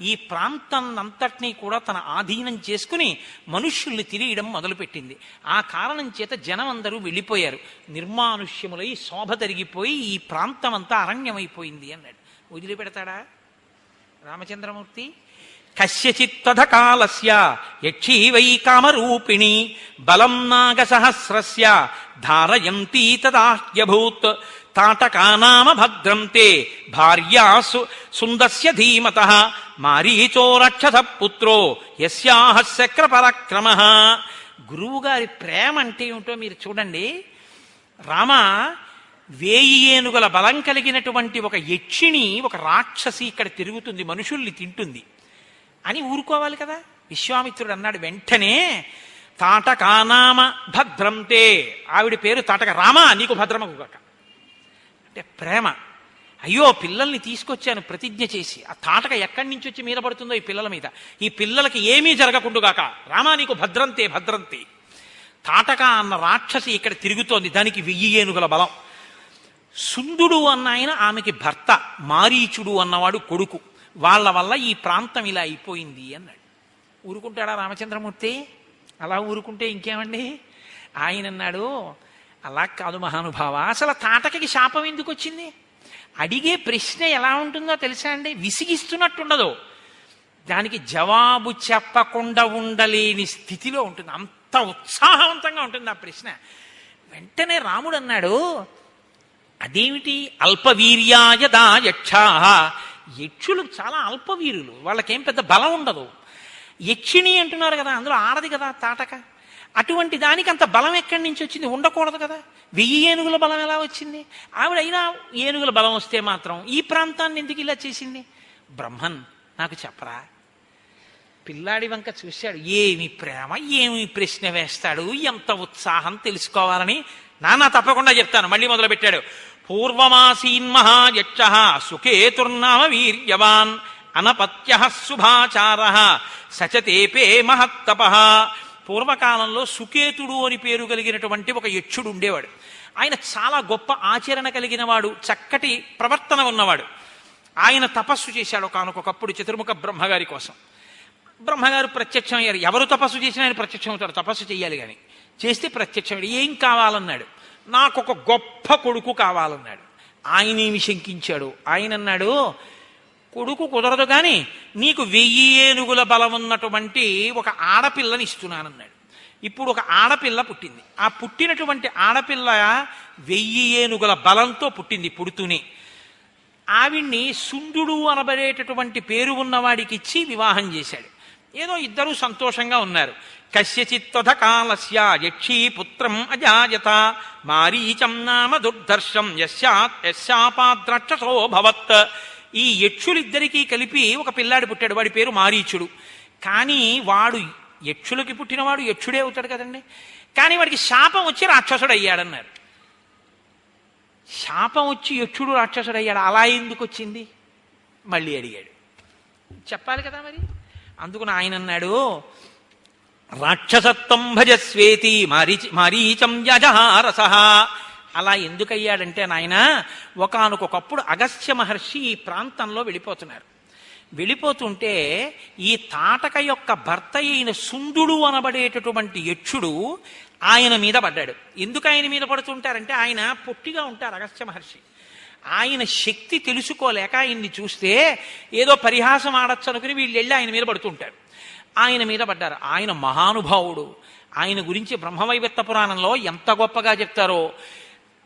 ఈ ప్రాంతం అంతటినీ కూడా తన ఆధీనం చేసుకుని మనుష్యుల్ని తిరియడం మొదలుపెట్టింది. ఆ కారణం చేత జనం అందరూ వెళ్ళిపోయారు. నిర్మానుష్యములై శోభ తరిగిపోయి ఈ ప్రాంతం అంతా అరణ్యమైపోయింది అన్నాడు. వదిలిపెడతాడా రామచంద్రమూర్తి? కస్యచిత్తథ కాలస్య యక్షీ వై కామరూపిణి బలం నాగసహస్రస్య ధారయంతీ తదాహ్యభూత్ తాటకానామ భద్రం తే భార్యా సుందస్య ధీమతః మారీచో రక్షస పుత్రో యస్యాహ శక్ర పరాక్రమః. గురువుగారి ప్రేమ అంటే ఏమిటో మీరు చూడండి. రామ 1000 ఏనుగుల బలం కలిగినటువంటి ఒక యక్షిణి, ఒక రాక్షసి ఇక్కడ తిరుగుతుంది, మనుషుల్ని తింటుంది అని ఊరుకోవాలి కదా. విశ్వామిత్రుడు అన్నాడు వెంటనే, తాటకానామ భద్రంతే, ఆవిడ పేరు తాటక, రామా నీకు భద్రమగు కాక అంటే ప్రేమ. అయ్యో పిల్లల్ని తీసుకొచ్చాను ప్రతిజ్ఞ చేసి, ఆ తాటక ఎక్కడి నుంచి వచ్చి మీద పడుతుందో ఈ పిల్లల మీద, ఈ పిల్లలకి ఏమీ జరగకుండుగాక, రామా నీకు భద్రంతే భద్రంతే. తాటక అన్న రాక్షసి ఇక్కడ తిరుగుతోంది, దానికి 1000 ఏనుగుల బలం. సుందుడు అన్న ఆయన ఆమెకి భర్త, మారీచుడు అన్నవాడు కొడుకు. వాళ్ళ వల్ల ఈ ప్రాంతం ఇలా అయిపోయింది అన్నాడు. ఊరుకుంటాడా రామచంద్రమూర్తి? అలా ఊరుకుంటే ఇంకేమండి. ఆయన అన్నాడు, అలా కాదు మహానుభావ, అసలు తాటకకి శాపం ఎందుకు వచ్చింది? అడిగే ప్రశ్న ఎలా ఉంటుందో తెలుసా అండి? విసిగిస్తున్నట్టుండదు, దానికి జవాబు చెప్పకుండా ఉండలేని స్థితిలో ఉంటుంది, అంత ఉత్సాహవంతంగా ఉంటుంది ఆ ప్రశ్న. వెంటనే రాముడు అన్నాడు, అదేమిటి? అల్పవీర్యాయ దా యక్షాః, యక్షులు చాలా అల్పవీరులు, వాళ్ళకేం పెద్ద బలం ఉండదు. యక్షిణి అంటున్నారు కదా, అందులో ఆడది కదా తాటక, అటువంటి దానికి అంత బలం ఎక్కడి నుంచి వచ్చింది? ఉండకూడదు కదా. 1000 ఏనుగుల బలం ఎలా వచ్చింది? ఆవిడైనా ఏనుగుల బలం వస్తే మాత్రం ఈ ప్రాంతాన్ని ఎందుకు ఇలా చేసింది? బ్రహ్మన్ నాకు చెప్పరా? పిల్లాడి వంక చూశాడు, ఏమి ప్రేమ, ఏమి ప్రశ్న వేస్తాడు, ఎంత ఉత్సాహం తెలుసుకోవాలని. నాన్న తప్పకుండా చెప్తాను. మళ్ళీ మొదలుపెట్టాడు. పూర్వమాసీన్ మహాయక్షః సుకేతుర్నామ వీర్యవాన్ అనపత్యః శుభాచారః సచతేపే మహత్తపః. పూర్వకాలంలో సుకేతుడు అని పేరు కలిగినటువంటి ఒక యక్షుడు ఉండేవాడు. ఆయన చాలా గొప్ప ఆచరణ కలిగిన వాడు, చక్కటి ప్రవర్తన ఉన్నవాడు. ఆయన తపస్సు చేశాడు ఒకానొకప్పుడు చతుర్ముఖ బ్రహ్మగారి కోసం. బ్రహ్మగారు ప్రత్యక్షం అయ్యారు. ఎవరు తపస్సు చేసినా ఆయన ప్రత్యక్షం అవుతాడు, తపస్సు చేయాలి కానీ. చేస్తే ప్రత్యక్షం. ఏం కావాలన్నాడు? నాకు ఒక గొప్ప కొడుకు కావాలన్నాడు. ఆయనేమి శంకించాడు. ఆయన అన్నాడు, కొడుకు కుదరదు కానీ నీకు 1000 ఏనుగుల బలం ఉన్నటువంటి ఒక ఆడపిల్లని ఇస్తున్నానన్నాడు. ఇప్పుడు ఒక ఆడపిల్ల పుట్టింది. ఆ పుట్టినటువంటి ఆడపిల్ల 1000 ఏనుగుల బలంతో పుట్టింది. పుడుతూనే ఆవిడ్ని సుందుడు అనబడేటటువంటి పేరు ఉన్నవాడికి ఇచ్చి వివాహం చేశాడు. ఏదో ఇద్దరూ సంతోషంగా ఉన్నారు. కస్యచిత్తథ కాలస్య యక్షీ పుత్రం అజాయత మారీచం నామ దుర్ధర్షం యస్యాపాద్రక్షసో భవత్. ఈ యక్షులిద్దరికీ కలిపి ఒక పిల్లాడు పుట్టాడు, వాడి పేరు మారీచుడు. కానీ వాడు యక్షులకి పుట్టినవాడు యక్షుడే అవుతాడు కదండి. కానీ వాడికి శాపం వచ్చి రాక్షసుడు అయ్యాడన్నారు. శాపం వచ్చి యక్షుడు రాక్షసుడు అయ్యాడు, అలా ఎందుకు వచ్చింది? మళ్ళీ అడిగాడు. చెప్పాలి కదా మరి. అందుకుని ఆయన అన్నాడు, రాక్షసత్వం భజస్వేతి మారీచం యజహారసః. అలా ఎందుకయ్యాడంటే నాయన, ఒకానొకప్పుడు అగస్త్య మహర్షి ఈ ప్రాంతంలో వెళ్ళిపోతున్నారు. వెళ్ళిపోతుంటే ఈ తాటక యొక్క భర్త అయిన సుందుడు అనబడేటటువంటి యక్షుడు ఆయన మీద పడ్డాడు. ఎందుకు ఆయన మీద పడుతుంటారంటే, ఆయన పొట్టిగా ఉంటారు అగస్త్య మహర్షి. ఆయన శక్తి తెలుసుకోలేక ఆయన్ని చూస్తే ఏదో పరిహాసం ఆడచ్చు అనుకుని వీళ్ళు వెళ్ళి ఆయన మీద పడుతుంటారు. ఆయన మీద పడ్డారు. ఆయన మహానుభావుడు. ఆయన గురించి బ్రహ్మవైవర్త పురాణంలో ఎంత గొప్పగా చెప్తారో.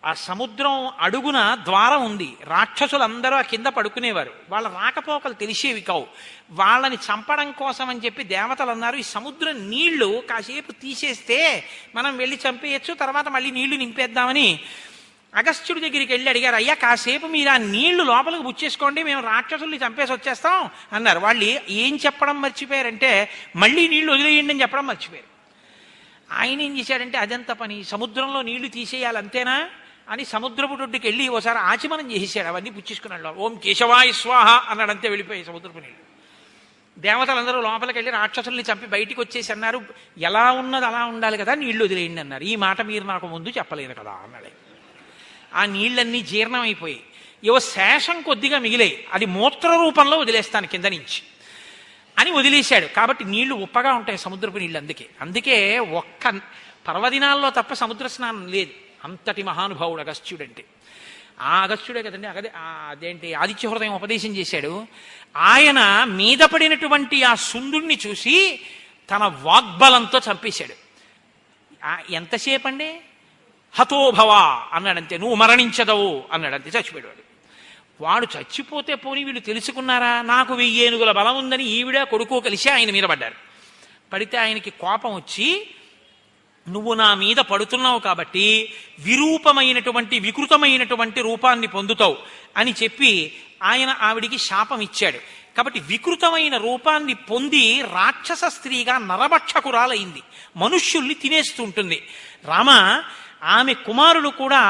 ఆ సముద్రం అడుగున ద్వారం ఉంది, రాక్షసులందరూ ఆ కింద పడుకునేవారు, వాళ్ళ రాకపోకలు తెలిసేవి కావు. వాళ్ళని చంపడం కోసం అని చెప్పి దేవతలు అన్నారు, ఈ సముద్రం నీళ్లు కాసేపు తీసేస్తే మనం వెళ్ళి చంపేయచ్చు, తర్వాత మళ్ళీ నీళ్లు నింపేద్దామని అగస్త్యుడి దగ్గరికి వెళ్ళి అడిగారు, అయ్యా కాసేపు మీరు ఆ నీళ్లు లోపలికి బుచ్చేసుకోండి, మేము రాక్షసుల్ని చంపేసి వచ్చేస్తాం అన్నారు. వాళ్ళు ఏం చెప్పడం మర్చిపోయారంటే, మళ్ళీ నీళ్లు వదిలేయండి అని చెప్పడం మర్చిపోయారు. ఆయన ఏం చేశాడంటే, అదంత పని, సముద్రంలో నీళ్లు తీసేయాలి అంతేనా అని సముద్రపు దొడ్డుకి వెళ్ళి ఓసారి ఆచమనం చేసేసాడు. అవన్నీ పుచ్చేసుకున్నాడు. ఓం కేశవాయ స్వాహ అన్నాడంతే, వెళ్ళిపోయాయి సముద్రపు నీళ్ళు. దేవతలందరూ లోపలికి వెళ్ళి రాక్షసుల్ని చంపి బయటికి వచ్చేసి అన్నారు, ఎలా ఉన్నది అలా ఉండాలి కదా, నీళ్లు వదిలేయండి అన్నారు. ఈ మాట మీరు నాకు ముందు చెప్పలేదు కదా అన్నాడు. ఆ నీళ్ళన్నీ జీర్ణమైపోయి ఏవో శేషం కొద్దిగా మిగిలాయి, అది మూత్ర రూపంలో వదిలేస్తాను కింద నుంచి అని వదిలేశాడు. కాబట్టి నీళ్లు ఉప్పగా ఉంటాయి సముద్రపు నీళ్ళు. అందుకే ఒక్క పర్వదినాల్లో తప్ప సముద్ర స్నానం లేదు. అంతటి మహానుభావుడు అగస్త్యుడంటే. ఆ అగస్త్యుడే కదండి అదేంటి ఆదిత్య హృదయం ఉపదేశం చేశాడు. ఆయన మీద పడినటువంటి ఆ సుందుణ్ణి చూసి తన వాగ్బలంతో చంపేశాడు. ఎంతసేపు అండి? హతోభవ అన్నాడంతే, నువ్వు మరణించదవు అన్నాడంతే, చచ్చిపోయాడు. వాడు చచ్చిపోతే పోనీ వీళ్ళు తెలుసుకున్నారా? నాకు 1000 ఏనుగుల బలం ఉందని ఈవిడ కొడుకు కలిసి ఆయన మీద పడ్డారు. పడితే ఆయనకి కోపం వచ్చి, నువ్వు నా మీద పడుతున్నావు కాబట్టి విరూపమైనటువంటి వికృతమైనటువంటి రూపాన్ని పొందుతావు అని చెప్పి ఆయన ఆవిడికి శాపం ఇచ్చాడు. కాబట్టి వికృతమైన రూపాన్ని పొంది రాక్షస స్త్రీగా నరభక్షకురాలైంది, మనుష్యుల్ని తినేస్తుంటుంది. రామ ఆమె కుమారుడు కూడా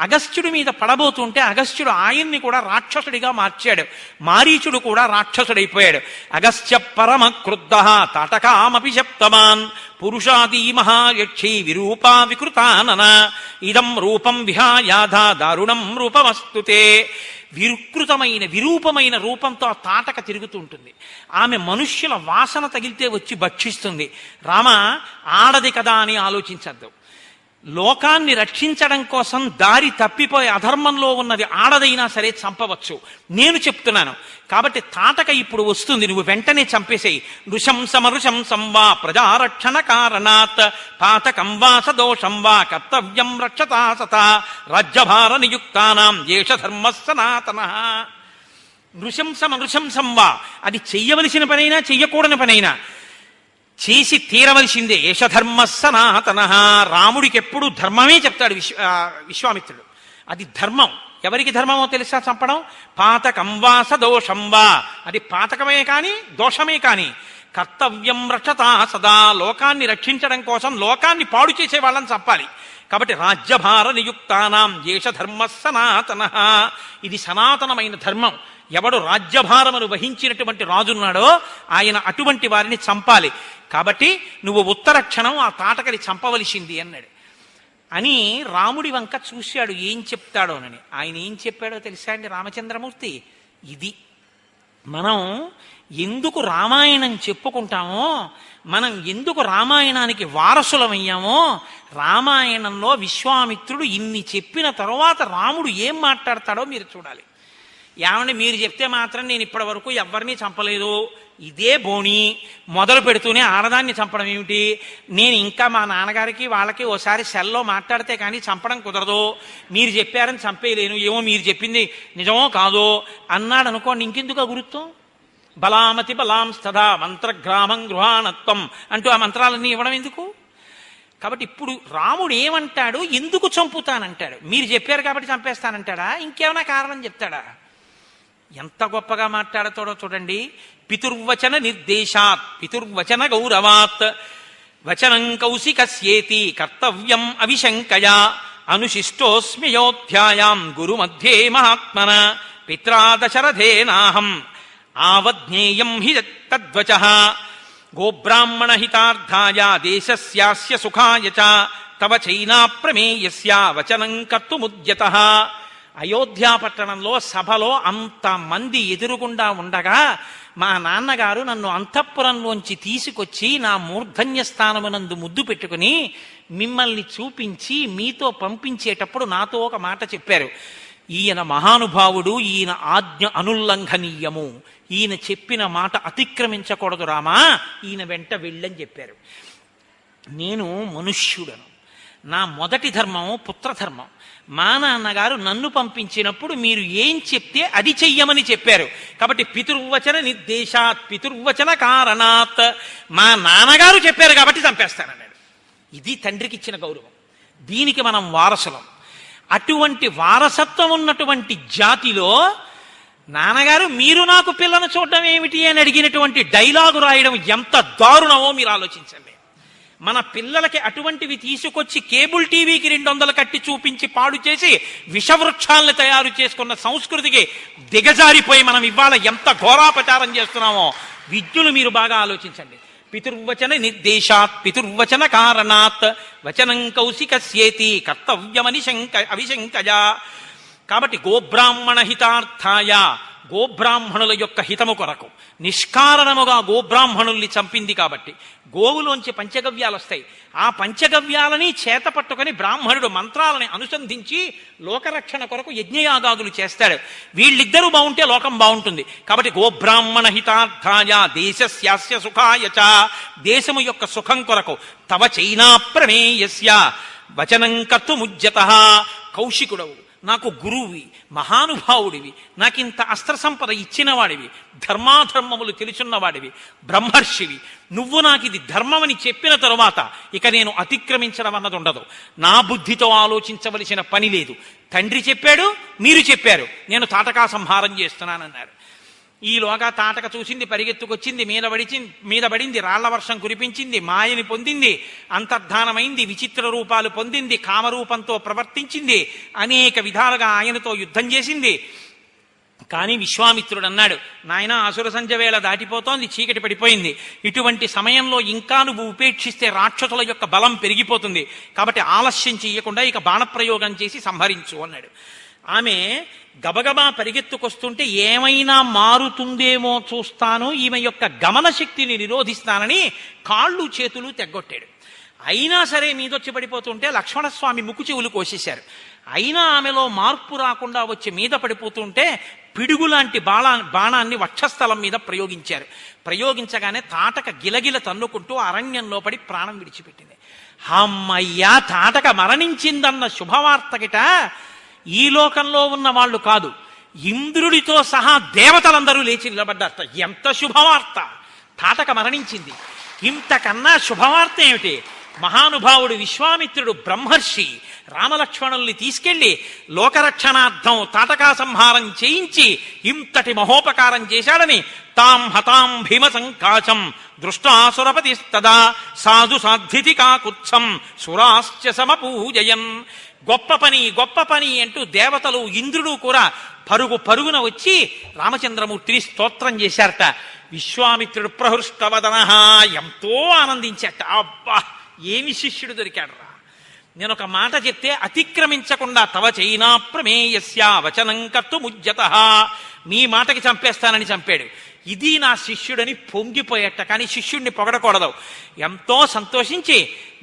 అగస్త్యుడి మీద పడబోతుంటే అగస్త్యుడు ఆయన్ని కూడా రాక్షసుడిగా మార్చాడు. మారీచుడు కూడా రాక్షసుడైపోయాడు. అగస్త్య పరమ క్రుద్ధ తాటకామపి శప్తమాన్ పురుషాదీ మహాయక్షి విరూపా వికృతానన ఇదం రూపం విహాయాధ దారుణం రూపమస్తుతే. వికృతమైన విరూపమైన రూపంతో ఆ తాటక తిరుగుతూ ఉంటుంది. ఆమె మనుష్యుల వాసన తగిలితే వచ్చి భక్షిస్తుంది. రామ ఆడది కదా అని ఆలోచించద్దు. లోకాన్ని రక్షించడం కోసం దారి తప్పిపోయి అధర్మంలో ఉన్నది ఆడదైనా సరే చంపవచ్చు, నేను చెప్తున్నాను. కాబట్టి తాటక ఇప్పుడు వస్తుంది, నువ్వు వెంటనే చంపేసేయి. నృశంసమరుశంసం వా ప్రజారక్షణ కారణాత్ పాతకం వా సదోషం వా కర్తవ్యం రక్షతా సత రాజ్యభార నియుక్తానాం ఏష ధర్మ సనాతనః. నృశంసమనృశంసం వా, అది చెయ్యవలసిన పనైనా చెయ్యకూడని పనైనా చేసి తీరవలసిందే. యశధర్మ సనాతన. రాముడికి ఎప్పుడు ధర్మమే చెప్తాడు విశ్వామిత్రుడు. అది ధర్మం. ఎవరికి ధర్మమో తెలుసా? చంపడం. పాతకం వా సదోషం వా, అది పాతకమే కాని దోషమే కాని కర్తవ్యం రక్షతా సదా, లోకాన్ని రక్షించడం కోసం లోకాన్ని పాడు చేసే వాళ్ళని చంపాలి. కాబట్టి రాజ్యభార నియుక్తానాం ఏష ధర్మ సనాతన. ఇది సనాతనమైన ధర్మం. ఎవడు రాజ్యభారమును వహించినటువంటి రాజున్నాడో ఆయన అటువంటి వారిని చంపాలి. కాబట్టి నువ్వు ఉత్తర క్షణం ఆ తాటకని చంపవలసింది అన్నాడు. అని రాముడి వంక చూశాడు ఏం చెప్తాడోనని. ఆయన ఏం చెప్పాడో తెలుసా అండి రామచంద్రమూర్తి? ఇది మనం ఎందుకు రామాయణం చెప్పుకుంటామో, మనం ఎందుకు రామాయణానికి వారసులమయ్యామో, రామాయణంలో విశ్వామిత్రుడు ఇన్ని చెప్పిన తరువాత రాముడు ఏం మాట్లాడతాడో మీరు చూడాలి. ఏమంటే మీరు చెప్తే మాత్రం నేను ఇప్పటి వరకు ఎవరిని చంపలేదు, ఇదే బోణి, మొదలు పెడుతూనే ఆడదాన్ని చంపడం ఏమిటి, నేను ఇంకా మా నాన్నగారికి వాళ్ళకి ఓసారి సెల్లో మాట్లాడితే కానీ చంపడం కుదరదు, మీరు చెప్పారని చంపేయలేను, ఏమో మీరు చెప్పింది నిజమో కాదో అన్నాడు అనుకోండి, ఇంకెందుకు గురుత్వం? బలామతి బలాంస్తదా మంత్రగ్రామం గృహాణత్వం అంటూ ఆ మంత్రాలన్నీ ఇవ్వడం ఎందుకు? కాబట్టి ఇప్పుడు రాముడు ఏమంటాడు? ఎందుకు చంపుతానంటాడు? మీరు చెప్పారు కాబట్టి చంపేస్తానంటాడా? ఇంకేమైనా కారణం చెప్తాడా? ఎంత గొప్పగా మాట్లాడతాడో చూడండి. పితుర్వచన నిర్దేశాత్ పితుర్వచన గౌరవాత్ వచనం కౌశికస్యేతి కర్తవ్యం అవిశంకయా అనుశిష్టోస్మ్యయోధ్యాయాం గురు మధ్యే మహాత్మన పిత్రా దశరథేనాహం ఆవజ్ఞేయం హి తద్వచః గోబ్రాహ్మణ హితార్థాయ దేశస్యాస్య సుఖాయ చ తవ చైనా ప్రమేయస్య వచనం కర్తుముద్యతః. అయోధ్యా పట్టణంలో సభలో అంతమంది ఎదురుగుండా ఉండగా మా నాన్నగారు నన్ను అంతఃపురంలోంచి తీసుకొచ్చి నా మూర్ధన్య స్థానమునందు ముద్దు పెట్టుకుని మిమ్మల్ని చూపించి మీతో పంపించేటప్పుడు నాతో ఒక మాట చెప్పారు. ఈయన మహానుభావుడు, ఈయన ఆజ్ఞ అనుల్లంఘనీయము, ఈయన చెప్పిన మాట అతిక్రమించకూడదు రామా, ఈయన వెంట వెళ్ళని చెప్పారు. నేను మనుష్యుడను, నా మొదటి ధర్మం పుత్రధర్మం. మా నాన్నగారు నన్ను పంపించినప్పుడు మీరు ఏం చెప్తే అది చెయ్యమని చెప్పారు. కాబట్టి పితుర్వచన నిర్దేశాత్ పితుర్వచన కారణాత్, మా నాన్నగారు చెప్పారు కాబట్టి చంపేస్తానన్నాడు. ఇది తండ్రికి ఇచ్చిన గౌరవం. దీనికి మనం వారసులం. అటువంటి వారసత్వం ఉన్నటువంటి జాతిలో నాన్నగారు మీరు నాకు పిల్లను చూడడం ఏమిటి అని అడిగినటువంటి డైలాగు రాయడం ఎంత దారుణమో మీరు ఆలోచించండి. మన పిల్లలకి అటువంటివి తీసుకొచ్చి కేబుల్ టీవీకి 200 కట్టి చూపించి పాడు చేసి విషవృక్షాలను తయారు చేసుకున్న సంస్కృతికి దిగజారిపోయి మనం ఇవాళ ఎంత ఘోరాపచారం చేస్తున్నామో విద్యులు మీరు బాగా ఆలోచించండి. పితుర్వచన నిర్దేశాత్ పితుర్వచన కారణాత్ వచనం కౌశికస్యేతి కర్తవ్యమని అవిశంకజా. కాబట్టి గోబ్రాహ్మణ హితార్థాయ, గోబ్రాహ్మణుల యొక్క హితము కొరకు నిష్కారణముగా గోబ్రాహ్మణుల్ని చంపింది కాబట్టి గోవులోంచి పంచగవ్యాలు వస్తాయి. ఆ పంచగవ్యాలని చేత పట్టుకొని బ్రాహ్మణుడు మంత్రాలని అనుసంధించి లోకరక్షణ కొరకు యజ్ఞయాగాదులు చేస్తాడు. వీళ్ళిద్దరూ బాగుంటే లోకం బాగుంటుంది. కాబట్టి గోబ్రాహ్మణ హితార్థాయ దేశస్యాస్య సుఖాయ చ, దేశము యొక్క సుఖం కొరకు తవ చైనా ప్రమేయస్య వచనం కర్తుముజ్యతః. కౌశికుడవు, నాకు గురువువి, మహానుభావుడివి, నాకింత అస్త్ర సంపద ఇచ్చినవాడివి, ధర్మాధర్మములు తెలుసున్నవాడివి, బ్రహ్మర్షివి, నువ్వు నాకు ఇది ధర్మమని చెప్పిన తరువాత ఇక నేను అతిక్రమించడం అన్నది ఉండదు. నా బుద్ధితో ఆలోచించవలసిన పని లేదు. తండ్రి చెప్పాడు, మీరు చెప్పారు, నేను తాటకా సంహారం చేస్తున్నానన్నారు. ఈలోగా తాటక చూసింది, పరిగెత్తుకొచ్చింది, మీద పడింది, రాళ్ల వర్షం కురిపించింది, మాయని పొందింది, అంతర్ధానమైంది, విచిత్ర రూపాలు పొందింది, కామరూపంతో ప్రవర్తించింది, అనేక విధాలుగా ఆయనతో యుద్ధం చేసింది. కానీ విశ్వామిత్రుడు అన్నాడు, నాయన అసుర సంధ్య వేళ దాటిపోతోంది, చీకటి పడిపోయింది, ఇటువంటి సమయంలో ఇంకా నువ్వు ఉపేక్షిస్తే రాక్షసుల యొక్క బలం పెరిగిపోతుంది, కాబట్టి ఆలస్యం చెయ్యకుండా ఇక బాణప్రయోగం చేసి సంహరించు అన్నాడు. ఆమె గబగబా పరిగెత్తుకొస్తుంటే ఏమైనా మారుతుందేమో చూస్తాను, ఈమె యొక్క గమన శక్తిని నిరోధిస్తానని కాళ్ళు చేతులు తెగ్గొట్టాడు. అయినా సరే మీదొచ్చి పడిపోతుంటే లక్ష్మణస్వామి ముక్కు చెవులు కోసేశారు. అయినా ఆమెలో మార్పు రాకుండా వచ్చి మీద పడిపోతుంటే పిడుగులాంటి బాణాన్ని వక్షస్థలం మీద ప్రయోగించారు. ప్రయోగించగానే తాటక గిలగిల తన్నుకుంటూ అరణ్యంలో పడి ప్రాణం విడిచిపెట్టింది. అమ్మయ్యా, తాటక మరణించిందన్న శుభవార్తకిట ఈ లోకంలో ఉన్న వాళ్ళు కాదు, ఇంద్రుడితో సహా దేవతలందరూ లేచి నిలబడ్డారట. ఎంత శుభవార్త! తాటక మరణించింది. ఇంతకన్నా శుభవార్త ఏమిటి? మహానుభావుడు విశ్వామిత్రుడు బ్రహ్మర్షి రామలక్ష్మణుల్ని తీసుకెళ్లి లోకరక్షణార్థం తాటకా సంహారం చేయించి ఇంతటి మహోపకారం చేశాడని తాం హతాం భీమ సంకాచం దృష్టాసురపతిస్తదా సాధు సాధ్వితి కాకుత్సం సురాశ్చ సమపూజయన్. గొప్ప పని అంటూ దేవతలు, ఇంద్రుడు కూడా పరుగున వచ్చి రామచంద్రమూర్తిని స్తోత్రం చేశారట. విశ్వామిత్రుడు ప్రహృష్టవదన ఎంతో ఆనందించాట. అబ్బా, ఏమి శిష్యుడు దొరికాడరా! నేను ఒక మాట చెప్తే అతిక్రమించకుండా తవ చైనా ప్రమేయస్య వచనం కర్తుముజ్యతః, మీ మాటకి చంపేస్తానని చంపాడు. ఇది నా శిష్యుడని పొంగిపోయేట. కానీ శిష్యుడిని పొగడకూడదు. ఎంతో సంతోషించి,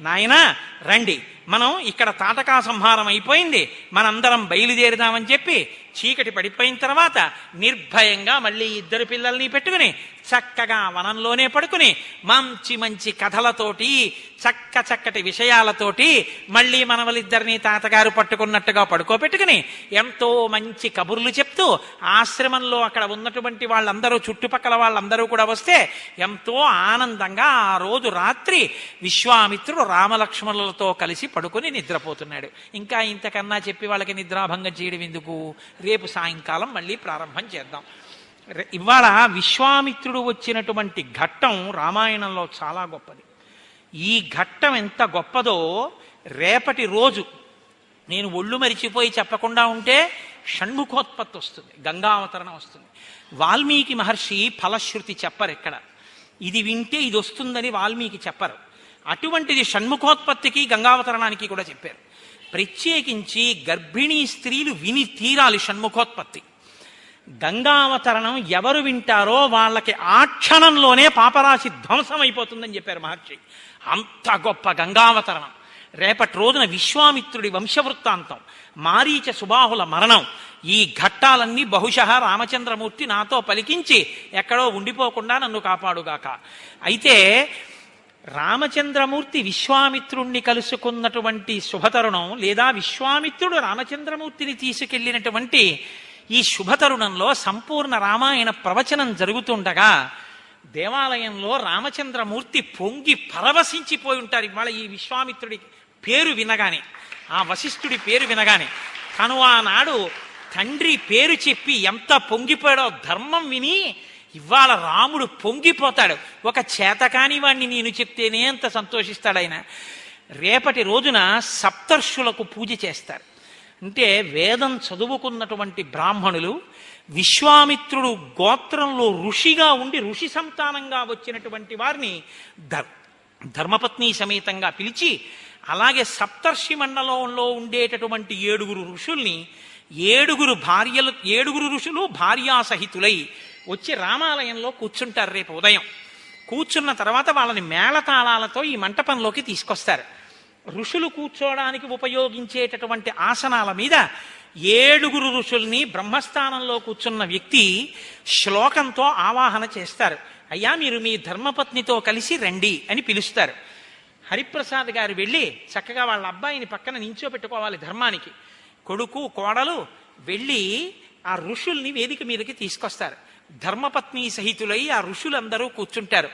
నాయనా రండి, మనం ఇక్కడ తాటకా సంహారం అయిపోయింది, మనందరం బయలుదేరుదామని చెప్పి చీకటి పడిపోయిన తర్వాత నిర్భయంగా మళ్ళీ ఇద్దరు పిల్లల్ని పెట్టుకుని చక్కగా వనంలోనే పడుకుని మంచి కథలతోటి చక్కటి విషయాలతోటి మళ్ళీ మనవలిద్దరినీ తాతగారు పట్టుకున్నట్టుగా పడుకోబెట్టుకుని ఎంతో మంచి కబుర్లు చెప్తూ ఆశ్రమంలో అక్కడ ఉన్నటువంటి వాళ్ళందరూ, చుట్టుపక్కల వాళ్ళందరూ కూడా వస్తే ఎంతో ఆనందంగా ఆ రోజు రాత్రి విశ్వామిత్రుడు రామలక్ష్మణులతో కలిసి పడుకుని నిద్రపోతున్నాడు. ఇంకా ఇంతకన్నా చెప్పి వాళ్ళకి నిద్రాభంగం చేయడం ఎందుకు? రేపు సాయంకాలం మళ్ళీ ప్రారంభం చేద్దాం. ఇవాళ విశ్వామిత్రుడు వచ్చినటువంటి ఘట్టం రామాయణంలో చాలా గొప్పది. ఈ ఘట్టం ఎంత గొప్పదో రేపటి రోజు నేను ఒళ్ళు మరిచిపోయి చెప్పకుండా ఉంటే షణ్ముఖోత్పత్తి వస్తుంది, గంగావతరణం వస్తుంది. వాల్మీకి మహర్షి ఫలశ్రుతి చెప్పరు ఎక్కడ. ఇది వింటే ఇది వస్తుందని వాల్మీకి చెప్పరు. అటువంటిది షణ్ముఖోత్పత్తికి గంగావతరణానికి కూడా చెప్పారు. ప్రత్యేకించి గర్భిణీ స్త్రీలు విని తీరాలి షణ్ముఖోత్పత్తి. గంగావతరణం ఎవరు వింటారో వాళ్ళకి ఆ క్షణంలోనే పాపరాశి ధ్వంసం అయిపోతుందని చెప్పారు మహర్షి. అంత గొప్ప గంగావతరణం. రేపటి రోజున విశ్వామిత్రుడి వంశవృత్తాంతం, మారీచ సుబాహుల మరణం, ఈ ఘట్టాలన్నీ బహుశః రామచంద్రమూర్తి నాతో పలికించి ఎక్కడో ఉండిపోకుండా నన్ను కాపాడుగాక. అయితే రామచంద్రమూర్తి విశ్వామిత్రుణ్ణి కలుసుకున్నటువంటి శుభతరుణం, లేదా విశ్వామిత్రుడు రామచంద్రమూర్తిని తీసుకెళ్లినటువంటి ఈ శుభతరుణంలో సంపూర్ణ రామాయణ ప్రవచనం జరుగుతుండగా దేవాలయంలో రామచంద్రమూర్తి పొంగి పరవశించిపోయి ఉంటారు. ఇవాళ ఈ విశ్వామిత్రుడి పేరు వినగానే, ఆ వశిష్ఠుడి పేరు వినగానే, తను ఆనాడు తండ్రి పేరు చెప్పి ఎంత పొంగిపోయాడో ధర్మం విని ఇవాళ రాముడు పొంగిపోతాడు. ఒక చేతకాని వాణ్ణి నేను చెప్తేనే అంత సంతోషిస్తాడు ఆయన. రేపటి రోజున సప్తర్షులకు పూజ చేస్తారు. అంటే వేదం చదువుకున్నటువంటి బ్రాహ్మణులు, విశ్వామిత్రుడు గోత్రంలో ఋషిగా ఉండి ఋషి సంతానంగా వచ్చినటువంటి వారిని ధర్మపత్ని సమేతంగా పిలిచి, అలాగే సప్తర్షి మండలంలో ఉండేటటువంటి 7 ఋషుల్ని 7 ఋషులు భార్యాసహితులై వచ్చి రామాలయంలో కూర్చుంటారు రేపు ఉదయం. కూర్చున్న తర్వాత వాళ్ళని మేళతాళాలతో ఈ మంటపంలోకి తీసుకొస్తారు. ఋషులు కూర్చోవడానికి ఉపయోగించేటటువంటి ఆసనాల మీద 7 ఋషుల్ని బ్రహ్మస్థానంలో కూర్చున్న వ్యక్తి శ్లోకంతో ఆవాహన చేస్తారు. అయ్యా, మీరు మీ ధర్మపత్నితో కలిసి రండి అని పిలుస్తారు. హరిప్రసాద్ గారు వెళ్ళి చక్కగా వాళ్ళ అబ్బాయిని పక్కన నించోపెట్టుకోవాలి ధర్మానికి. కొడుకు కోడలు వెళ్ళి ఆ ఋషుల్ని వేదిక మీదకి తీసుకొస్తారు. ధర్మపత్ని సహితులై ఆ ఋషులందరూ కూర్చుంటారు.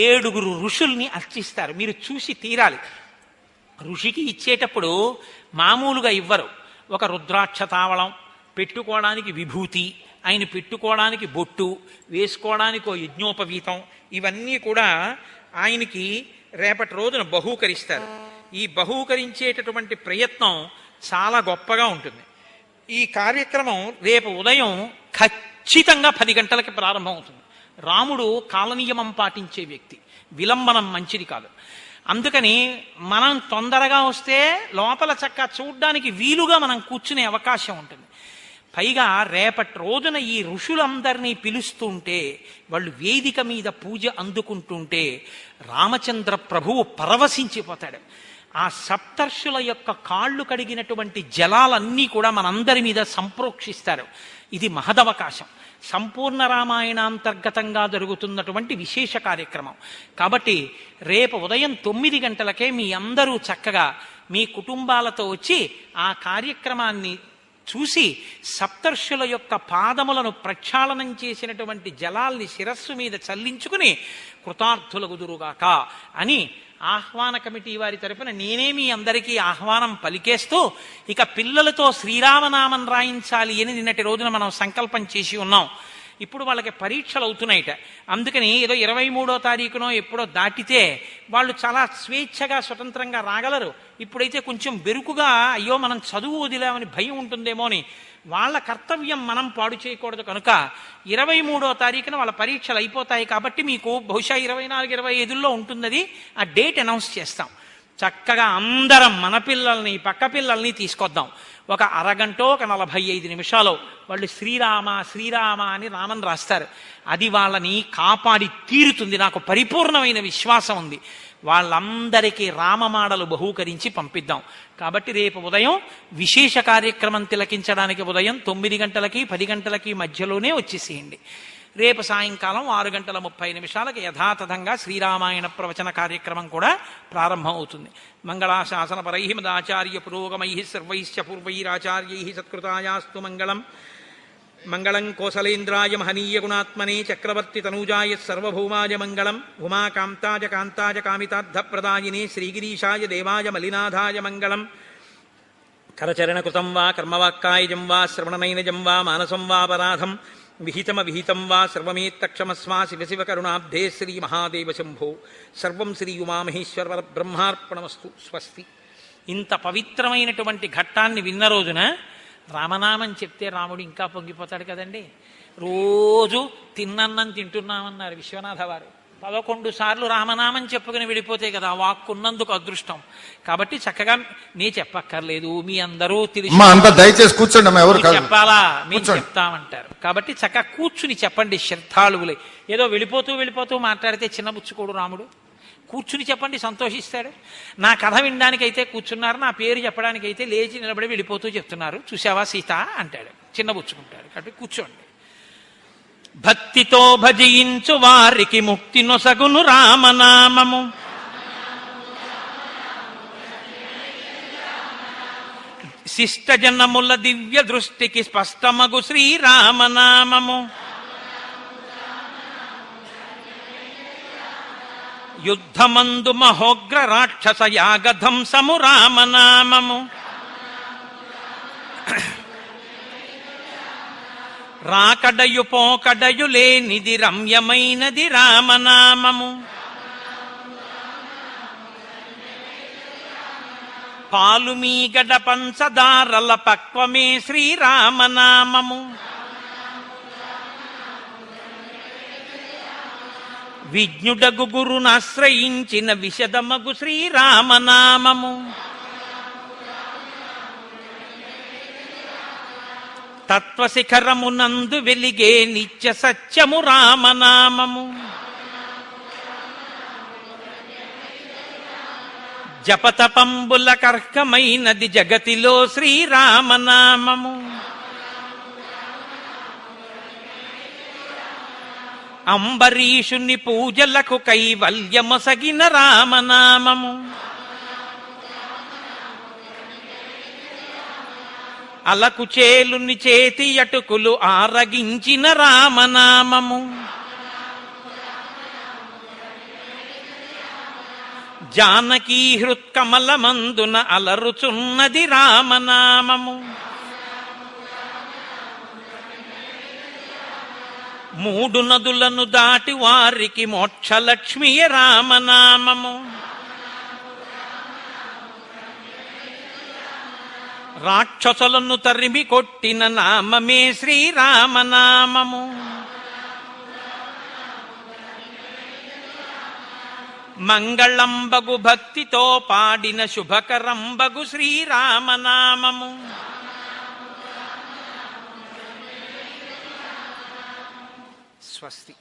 7 ఋషుల్ని అర్చిస్తారు. మీరు చూసి తీరాలి. ఋషికి ఇచ్చేటప్పుడు మామూలుగా ఇవ్వరు. ఒక రుద్రాక్ష తావళం, పెట్టుకోవడానికి విభూతి, ఆయన పెట్టుకోవడానికి బొట్టు, వేసుకోవడానికి యజ్ఞోపవీతం, ఇవన్నీ కూడా ఆయనకి రేపటి రోజున బహూకరిస్తారు. ఈ బహూకరించేటటువంటి ప్రయత్నం చాలా గొప్పగా ఉంటుంది. ఈ కార్యక్రమం రేపు ఉదయం ఖచ్చితంగా 10 గంటలకి ప్రారంభం అవుతుంది. రాముడు కాలనియమం పాటించే వ్యక్తి, విలంబనం మంచిది కాదు. అందుకని మనం తొందరగా వస్తే లోపల చక్క చూడ్డానికి వీలుగా మనం కూర్చునే అవకాశం ఉంటుంది. పైగా రేపటి రోజున ఈ ఋషులందరినీ పిలుస్తుంటే, వాళ్ళు వేదిక మీద పూజ అందుకుంటుంటే రామచంద్ర ప్రభువు పరవశించిపోతాడు. ఆ సప్తర్షుల యొక్క కాళ్ళు కడిగినటువంటి జలాలన్నీ కూడా మనందరి మీద సంప్రోక్షిస్తారు. ఇది మహదవకాశం. సంపూర్ణ రామాయణాంతర్గతంగా జరుగుతున్నటువంటి విశేష కార్యక్రమం. కాబట్టి రేపు ఉదయం 9 గంటలకే మీ అందరూ చక్కగా మీ కుటుంబాలతో వచ్చి ఆ కార్యక్రమాన్ని చూసి సప్తర్షుల యొక్క పాదములను ప్రక్షాళనం చేసినటువంటి జలాల్ని శిరస్సు మీద చల్లించుకుని కృతార్థులగుదురుగాక అని ఆహ్వాన కమిటీ వారి తరపున నేనే మీ అందరికీ ఆహ్వానం పలికేస్తూ, ఇక పిల్లలతో శ్రీరామనామం రాయించాలి అని నిన్నటి రోజున మనం సంకల్పం చేసి ఉన్నాం. ఇప్పుడు వాళ్ళకి పరీక్షలు అవుతున్నాయిట. అందుకని ఏదో 23వ తారీఖునో ఎప్పుడో దాటితే వాళ్ళు చాలా స్వేచ్ఛగా స్వతంత్రంగా రాగలరు. ఇప్పుడైతే కొంచెం బెరుకుగా అయ్యో మనం చదువు వదిలామని భయం ఉంటుందేమో అని వాళ్ళ కర్తవ్యం మనం పాడు చేయకూడదు. కనుక 23వ తారీఖున వాళ్ళ పరీక్షలు అయిపోతాయి. కాబట్టి మీకు బహుశా 24, 25లో ఉంటున్నది. ఆ డేట్ అనౌన్స్ చేస్తాం. చక్కగా అందరం మన పిల్లల్ని పక్క పిల్లల్ని తీసుకొద్దాం. ఒక అరగంటో ఒక 45 నిమిషాలు వాళ్ళు శ్రీరామ శ్రీరామ అని రామని రాస్తారు. అది వాళ్ళని కాపాడి తీరుతుంది. నాకు పరిపూర్ణమైన విశ్వాసం ఉంది. వాళ్ళందరికీ రామమాడలు బహూకరించి పంపిద్దాం. కాబట్టి రేపు ఉదయం విశేష కార్యక్రమం తిలకించడానికి ఉదయం 9 గంటలకి 10 గంటలకి మధ్యలోనే వచ్చేసేయండి. రేపు సాయంకాలం 6:30 యథాతథంగా శ్రీరామాయణ ప్రవచన కార్యక్రమం కూడా ప్రారంభం అవుతుంది. మంగళాశాసనపరై మదాచార్య పురోగమై సర్వైశ్చ పూర్వైరాచార్యై సత్కృతాయాస్తు మంగళం. మంగళం కోసలేంద్రాయ మహనీయ గుణాత్మనే చక్రవర్తి తనూజాయ సర్వభౌమాయ మంగళం. ఉమాకాంతాయ కాంతాయ కామితార్థప్రదాయినే శ్రీగిరీశాయ దేవాయ మలినాథాయ మంగళం. కరచరణకృతం వా కర్మవాక్కాయజం వా శ్రవణనైనజం వా మానసం వాపరాధం విహితమవిహితం వా సర్వమేత్తక్షమస్వా శివ శివ కరుణాబ్ధే శ్రీ మహాదేవ శంభో. సర్వం శ్రీ ఉమామహేశ్వర బ్రహ్మార్పణమస్తు. స్వస్తి. ఇంత పవిత్రమైనటువంటి ఘట్టాన్ని విన్న రోజున రామనామం చెప్తే రాముడు ఇంకా పొంగిపోతాడు కదండి. రోజు తిన్నన్నం తింటున్నామన్నారు విశ్వనాథ వారు. 11 సార్లు రామనామం చెప్పుకుని వెళ్ళిపోతే కదా వాక్కున్నందుకు అదృష్టం. కాబట్టి చక్కగా నీ చెప్పక్కర్లేదు, మీ అందరూ దయచేసి కూర్చోండి, ఎవరు చెప్పాలా మేము చెప్తామంటారు. కాబట్టి చక్కగా కూర్చుని చెప్పండి శ్రద్ధాళువులై. ఏదో వెళ్ళిపోతూ మాట్లాడితే చిన్నబుచ్చుకోడు రాముడు. కూర్చుని చెప్పండి, సంతోషిస్తాడు. నా కథ వినడానికైతే కూర్చున్నారు, నా పేరు చెప్పడానికైతే లేచి నిలబడి వెళ్ళిపోతూ చెప్తున్నారు. చూసావా సీత అంటాడు, చిన్నబుచ్చుకుంటాడు. కాబట్టి కూర్చోండి. భక్తితో భజించు వారికి ముక్తి నొసగును రామనామము. శిష్ట జనముల దివ్య దృష్టికి స్పష్టమగు శ్రీరామనామము. యుద్ధమందు మహోగ్ర రాక్షస యాగధంసము రామనామము. రాకడయు పోకడయు లేనిది రమ్యమైనది రామనామము. పాలు మీగడ పంచదారల పక్వమే శ్రీరామనామము. విజ్ఞుడగు గురునాశ్రయించిన విశదమగు శ్రీరామనామము తత్వశిఖరమునందు వెలిగే నిత్య సత్యము రామనామము జపతపంబుల కర్కమైనది జగతిలో శ్రీరామనామము అంబరీషుని పూజలకు కైవల్యమొసగిన రామనామము అలకు చేలుని చేతి అటుకులు ఆరగించిన రామనామము జానకీ హృత్కమలమందున అలరుచున్నది రామనామము మూడు నదులను దాటి వారికి మోక్షలక్ష్మియ రామనామము రాక్షసులను తరిమి కొట్టిన నామమే శ్రీరామనామము మంగళంబగు భక్తితో పాడిన శుభకరంబగు శ్రీరామనామము స్వస్తి.